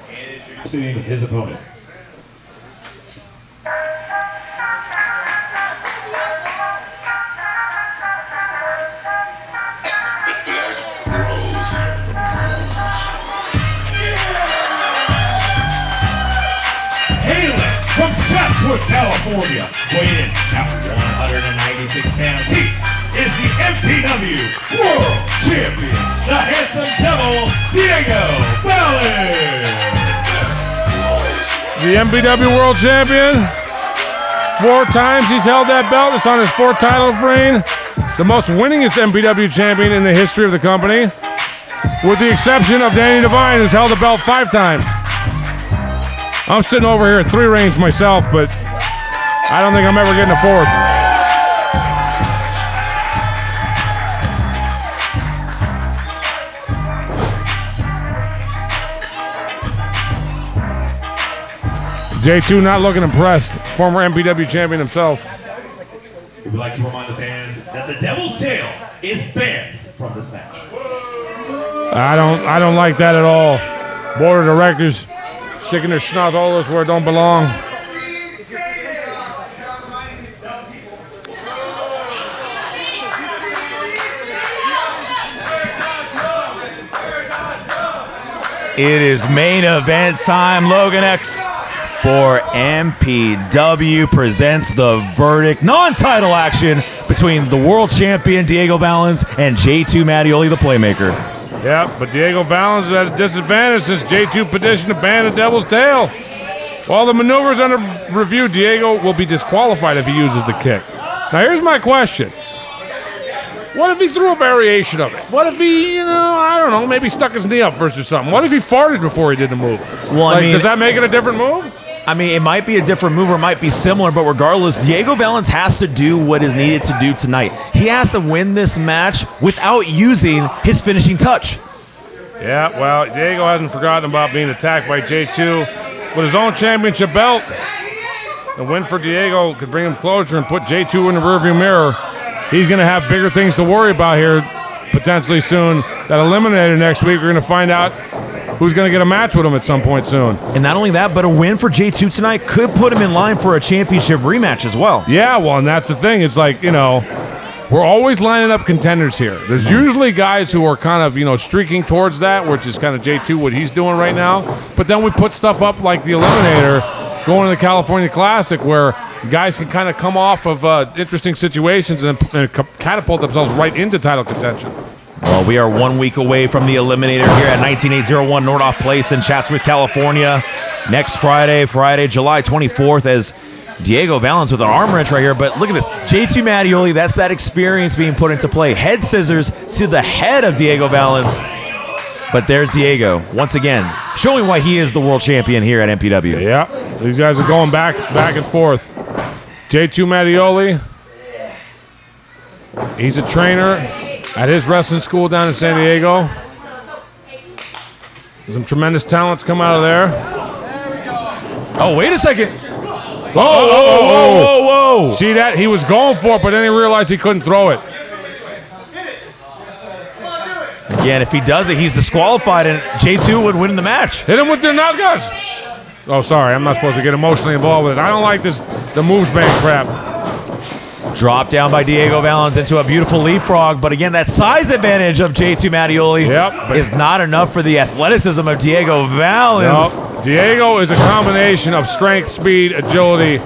Introducing his opponent. California, weighing in at 196 pounds. He is the MPW World Champion, the handsome devil, Diego Ballas. The MPW World Champion. 4 times he's held that belt. It's on his 4th title reign. The most winningest MPW champion in the history of the company, with the exception of Danny Devine, who's held the belt 5 times. I'm sitting over here at 3 reigns myself, but I don't think I'm ever getting a 4th. J2 not looking impressed. Former MPW champion himself. We would like to remind the fans that the Devil's Tail is banned from this match. I don't like that at all. Board of directors sticking their schnozzles where it don't belong. It is main event time. Logan X for MPW presents the verdict. Non-title action between the world champion Diego Ballas and J2 Mattioli, the Playmaker. Yeah, but Diego Ballas is at a disadvantage since J2 petitioned to ban the Devil's Tail. While the maneuver's under review, Diego will be disqualified if he uses the kick. Now here's my question. What if he threw a variation of it? What if he, I don't know, maybe stuck his knee up first or something? What if he farted before he did the move? Well, does that make it a different move? I mean, it might be a different move or it might be similar, but regardless, Diego Ballas has to do what is needed to do tonight. He has to win this match without using his finishing touch. Yeah, well, Diego hasn't forgotten about being attacked by J2 with his own championship belt. The win for Diego could bring him closer and put J2 in the rearview mirror. He's going to have bigger things to worry about here potentially soon. That Eliminator next week, we're going to find out who's going to get a match with him at some point soon. And not only that, but a win for J2 tonight could put him in line for a championship rematch as well. Yeah, well, and that's the thing. It's like, we're always lining up contenders here. There's usually guys who are kind of, streaking towards that, which is kind of J2, what he's doing right now. But then we put stuff up like the Eliminator going to the California Classic where guys can kind of come off of interesting situations and catapult themselves right into title contention. Well, we are 1 week away from the Eliminator here at 19801 Nordoff Place in Chatsworth, California. Next Friday, July 24th, as Diego Valens with an arm wrench right here. But look at this. J2 Mattioli, that's that experience being put into play. Head scissors to the head of Diego Valens. But there's Diego, once again, showing why he is the world champion here at MPW. Yeah, these guys are going back and forth. J2 Mattioli, he's a trainer at his wrestling school down in San Diego. Some tremendous talents come out of there. Oh, wait a second. Whoa. See that? He was going for it, but then he realized he couldn't throw it. Again, if he does it, he's disqualified, and J2 would win the match. Hit him with your knockouts. Oh, sorry. I'm not supposed to get emotionally involved with this. I don't like the moves band crap. Drop down by Diego Valens into a beautiful leapfrog, but again, that size advantage of J2 Mattioli is not enough for the athleticism of Diego Valens. Nope. Diego is a combination of strength, speed, agility,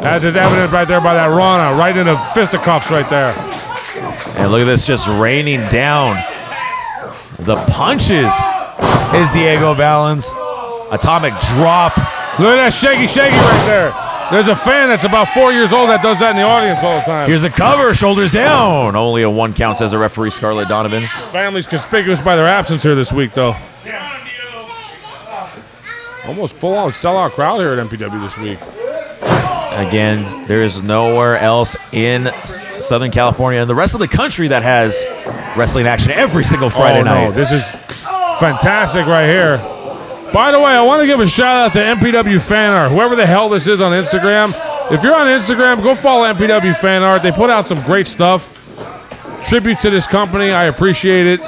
as is evident right there by that Rana, right into fisticuffs right there. And look at this, just raining down the punches is Diego Valens. Atomic drop. Look at that shaky right there. There's a fan that's about 4 years old that does that in the audience all the time. Here's a cover, shoulders down. Only a 1 count, says a referee, Scarlett Donovan. Family's conspicuous by their absence here this week, though. Almost full-on sellout crowd here at MPW this week. Again, there is nowhere else in Southern California and the rest of the country that has wrestling action every single Friday night. No, this is fantastic right here. By the way, I want to give a shout out to MPW Fan Art. Whoever the hell this is on Instagram. If you're on Instagram, go follow MPW Fan Art. They put out some great stuff. Tribute to this company. I appreciate it.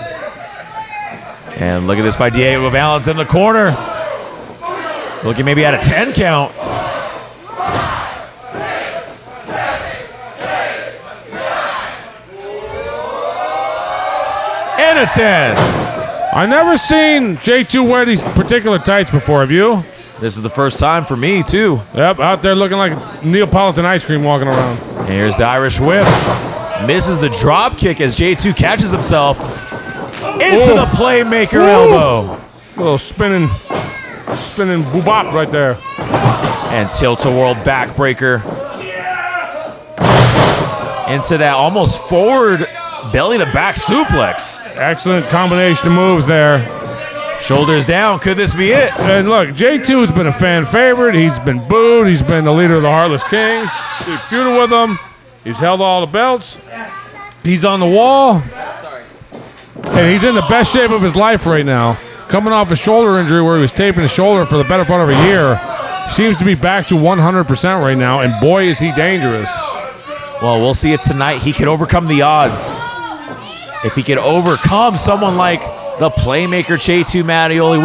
And look at this by Diego Valens in the corner. Looking maybe at a 10 count. And a 10. I never seen J2 wear these particular tights before. Have you? This is the first time for me, too. Yep, out there looking like Neapolitan ice cream walking around. And here's the Irish whip. Misses the drop kick as J2 catches himself into the playmaker elbow. A little spinning boobop right there. And tilt-a-whirl backbreaker. Into that almost forward belly-to-back suplex. Excellent combination of moves there. Shoulders down. Could this be it? And look, J2 has been a fan favorite. He's been booed. He's been the leader of the Heartless Kings. We've feuded with him. He's held all the belts. He's on the wall. And he's in the best shape of his life right now. Coming off a shoulder injury where he was taping his shoulder for the better part of a year. Seems to be back to 100% right now, and boy, is he dangerous. Well, we'll see if tonight he can overcome the odds. If he can overcome someone like the playmaker J2 Mattioli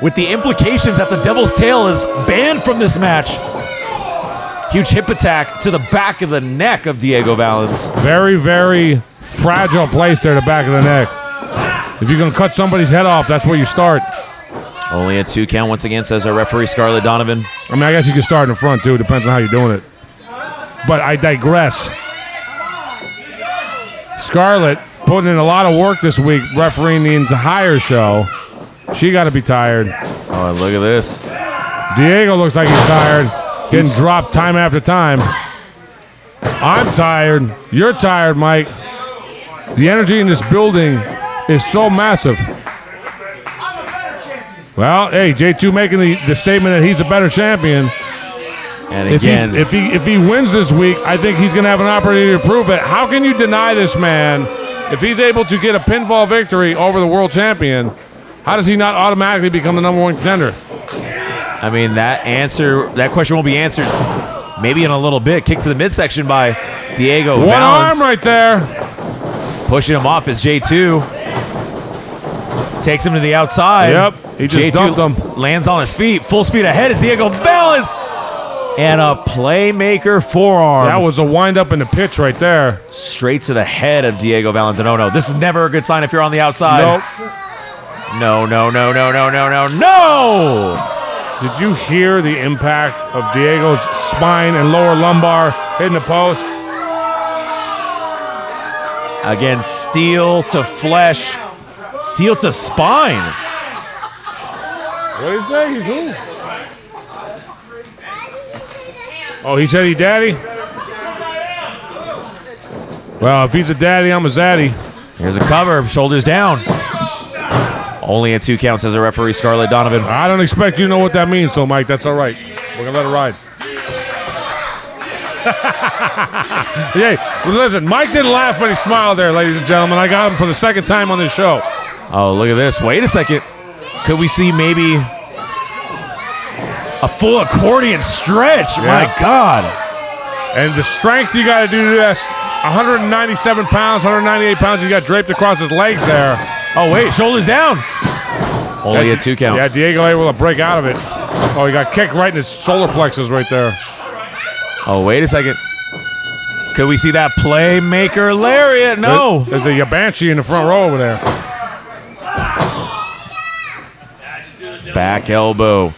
with the implications that the Devil's Tail is banned from this match. Huge hip attack to the back of the neck of Diego Valens. Very, very fragile place there, the back of the neck. If you're going to cut somebody's head off, that's where you start. Only a 2 count once again, says our referee Scarlett Donovan. I mean, I guess you can start in the front too. Depends on how you're doing it. But I digress. Scarlett putting in a lot of work this week refereeing the entire show. She got to be tired. Oh, look at this. Diego looks like he's tired. Getting dropped time after time. I'm tired. You're tired, Mike. The energy in this building is so massive. Well, hey, J2 making the statement that he's a better champion. And again, if he wins this week, I think he's going to have an opportunity to prove it. How can you deny this man if he's able to get a pinfall victory over the world champion? How does he not automatically become the #1 contender? I mean, that question will be answered maybe in a little bit. Kick to the midsection by Diego Valens. One arm right there. Pushing him off is J2. Takes him to the outside. Yep, he just dumped him. Lands on his feet. Full speed ahead is Diego Valens. And a playmaker forearm. That was a wind up in the pitch right there. Straight to the head of Diego Valentinono. This is never a good sign if you're on the outside. Nope. No, no, no, no, no, no, no, no! Did you hear the impact of Diego's spine and lower lumbar hitting the post? Again, steel to flesh, steel to spine. What did he say? He's who? Oh, he said he daddy? Well, if he's a daddy, I'm a zaddy. Here's a cover, shoulders down. Only at 2 counts as a referee, Scarlett Donovan. I don't expect you to know what that means, so Mike, that's all right. We're going to let it ride. Hey, listen, Mike didn't laugh, but he smiled there, ladies and gentlemen. I got him for the second time on this show. Oh, look at this. Wait a second. Could we see maybe a full accordion stretch? Yeah. My God. And the strength you got to do this, 197 pounds, 198 pounds, you got draped across his legs there. Oh, wait, shoulders down. Only a 2 count. Yeah, Diego able to break out of it. Oh, he got kicked right in his solar plexus right there. Oh, wait a second. Could we see that playmaker lariat? No. There's a Yabanshi in the front row over there. Back elbow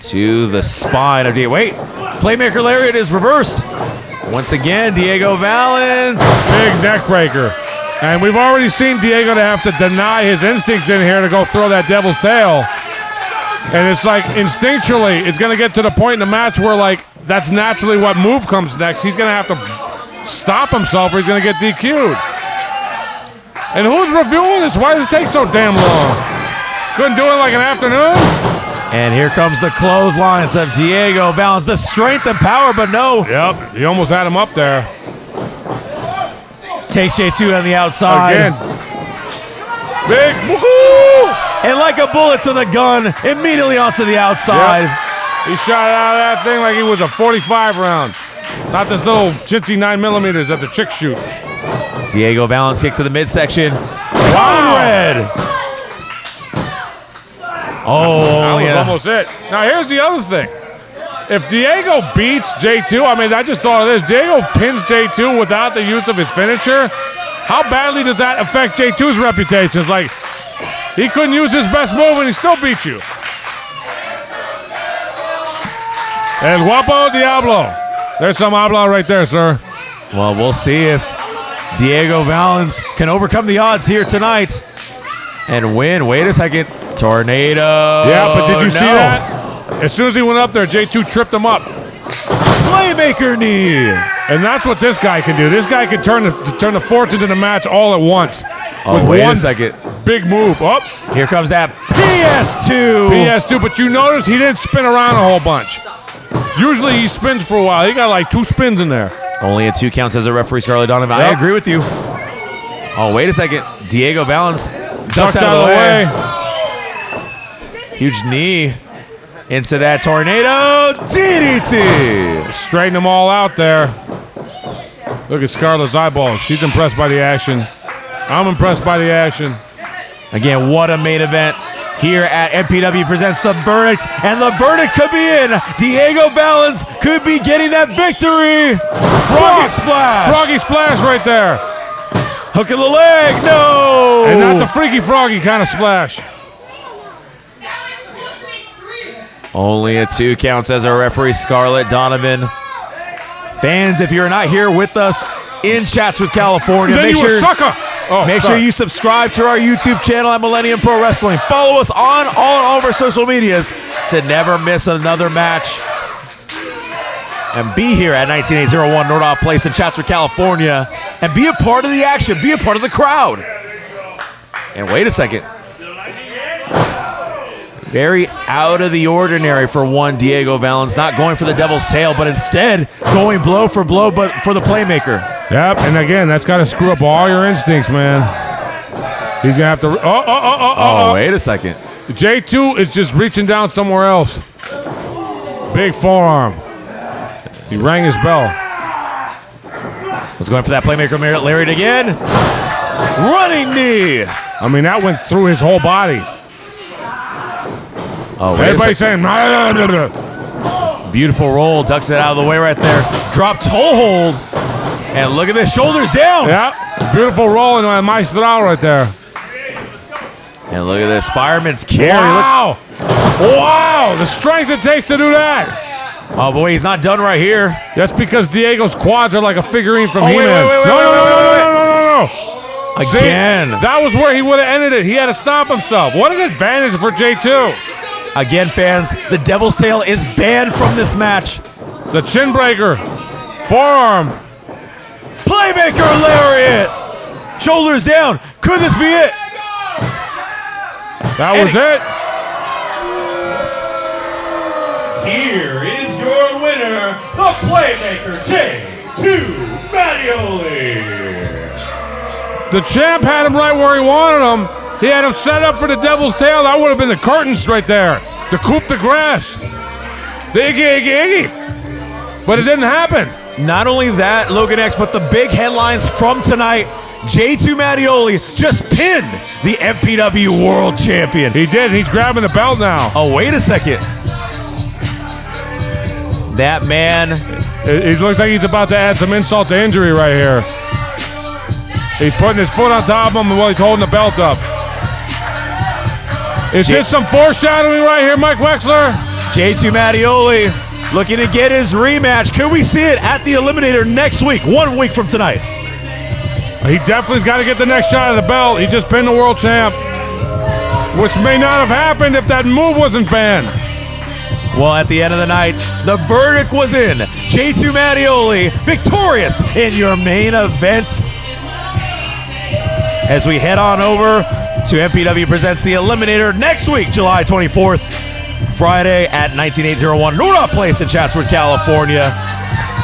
to the spine of Diego. Wait, playmaker lariat is reversed. Once again, Diego Valens. Big neck breaker. And we've already seen Diego to have to deny his instincts in here to go throw that devil's tail. And it's like instinctually, it's going to get to the point in the match where like that's naturally what move comes next. He's going to have to stop himself or he's going to get DQ'd. And who's reviewing this? Why does it take so damn long? Couldn't do it like an afternoon? And here comes the clotheslines of Diego Valens. The strength and power, but no. Yep, he almost had him up there. Takes J2 on the outside. Again. Big woohoo! And like a bullet to the gun, immediately onto the outside. Yep. He shot it out of that thing like he was a 45 round. Not this little chintzy 9mm that the chicks shoot. Diego Valens kick to the midsection. Wow. Red. Oh, that was almost it. Now here's the other thing. If Diego beats J2, I mean, I just thought of this. Diego pins J2 without the use of his finisher. How badly does that affect J2's reputation? It's like he couldn't use his best move and he still beat you. El Guapo Diablo. There's some habla right there, sir. Well, we'll see if Diego Valens can overcome the odds here tonight and win. Wait a second. Tornado. Yeah, but did you see that? As soon as he went up there, J2 tripped him up. Playmaker knee. And that's what this guy can do. This guy can turn the fortunes of the match all at once. Oh, wait a second. Big move. Up. Here comes that PS2. PS2, but you notice he didn't spin around a whole bunch. Usually he spins for a while. He got like 2 spins in there. Only at 2 counts as a referee, Scarlett Donovan. Yep. I agree with you. Oh, wait a second. Diego Valens ducks out of the way. Huge knee into that tornado. DDT. Straighten them all out there. Look at Scarlett's eyeballs. She's impressed by the action. I'm impressed by the action. Again, what a main event here at MPW presents The Verdict. And the verdict could be in. Diego Valens could be getting that victory. Frog splash. Froggy splash right there. Hook of the leg. No. And not the freaky froggy kind of splash. Only at 2 counts as our referee, Scarlett Donovan. Fans, if you're not here with us in Chats with California, then make you a sucker. Make sure you subscribe to our YouTube channel at Millennium Pro Wrestling. Follow us on all of our social medias to never miss another match. And be here at 19801 Nordoff Place in Chats with California. And be a part of the action. Be a part of the crowd. And wait a second. Very out of the ordinary for one Diego Valens, not going for the devil's tail, but instead going blow for blow, but for the playmaker. Yep, and again, that's got to screw up all your instincts, man. He's going to have to... Oh, wait a second. J2 is just reaching down somewhere else. Big forearm. He rang his bell. Was going for that playmaker lariat again. Running knee. I mean, that went through his whole body. Oh, everybody's saying, Beautiful roll, ducks it out of the way right there. Drop toe hold. And look at this, shoulders down. Yeah, beautiful roll in my maestro right there. And look at this, fireman's carry. Wow. Wow, the strength it takes to do that. Oh boy, he's not done right here. That's because Diego's quads are like a figurine from wait, He-Man. wait, No. Again. See, that was where he would have ended it. He had to stop himself. What an advantage for J2. Again, fans, the Devil's Tail is banned from this match. It's a chin breaker. Forearm. Playmaker lariat. Shoulders down. Could this be it? That was it. Here is your winner, the Playmaker J2 Mattioli. The champ had him right where he wanted him. He had him set up for the Devil's Tail. That would have been the curtains right there. The coup de grace. The iggy. But it didn't happen. Not only that, Logan X, but the big headlines from tonight. J2 Mattioli just pinned the MPW World Champion. He did. He's grabbing the belt now. Oh, wait a second. That man. It looks like he's about to add some insult to injury right here. He's putting his foot on top of him while he's holding the belt up. Is this some foreshadowing right here, Mike Wexler? J2 Mattioli looking to get his rematch. Could we see it at the Eliminator next week, 1 week from tonight? He definitely's got to get the next shot of the belt. He just pinned the world champ, which may not have happened if that move wasn't banned. Well, at the end of the night, the verdict was in. J2 Mattioli victorious in your main event. As we head on over to MPW Presents the Eliminator next week, July 24th, Friday at 19801 Nordoff Place in Chatsworth, California.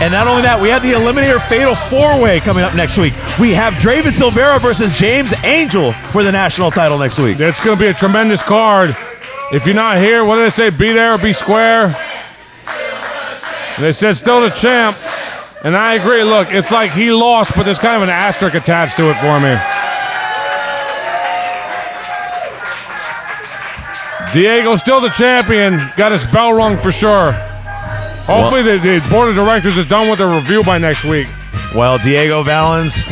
And not only that, we have the Eliminator Fatal 4-Way coming up next week. We have Draven Silvera versus James Angel for the national title next week. It's going to be a tremendous card. If you're not here, what do they say? Be there or be square. They said still the champ. And I agree. Look, it's like he lost, but there's kind of an asterisk attached to it for me. Diego's still the champion. Got his bell rung for sure. Hopefully the board of directors is done with their review by next week. Well, Diego Valens,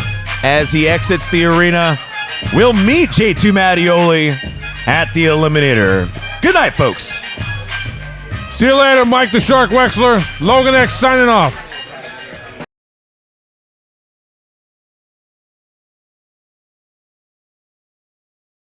as he exits the arena, will meet J2 Mattioli at the Eliminator. Good night, folks. See you later, Mike the Shark Wexler. Logan X signing off.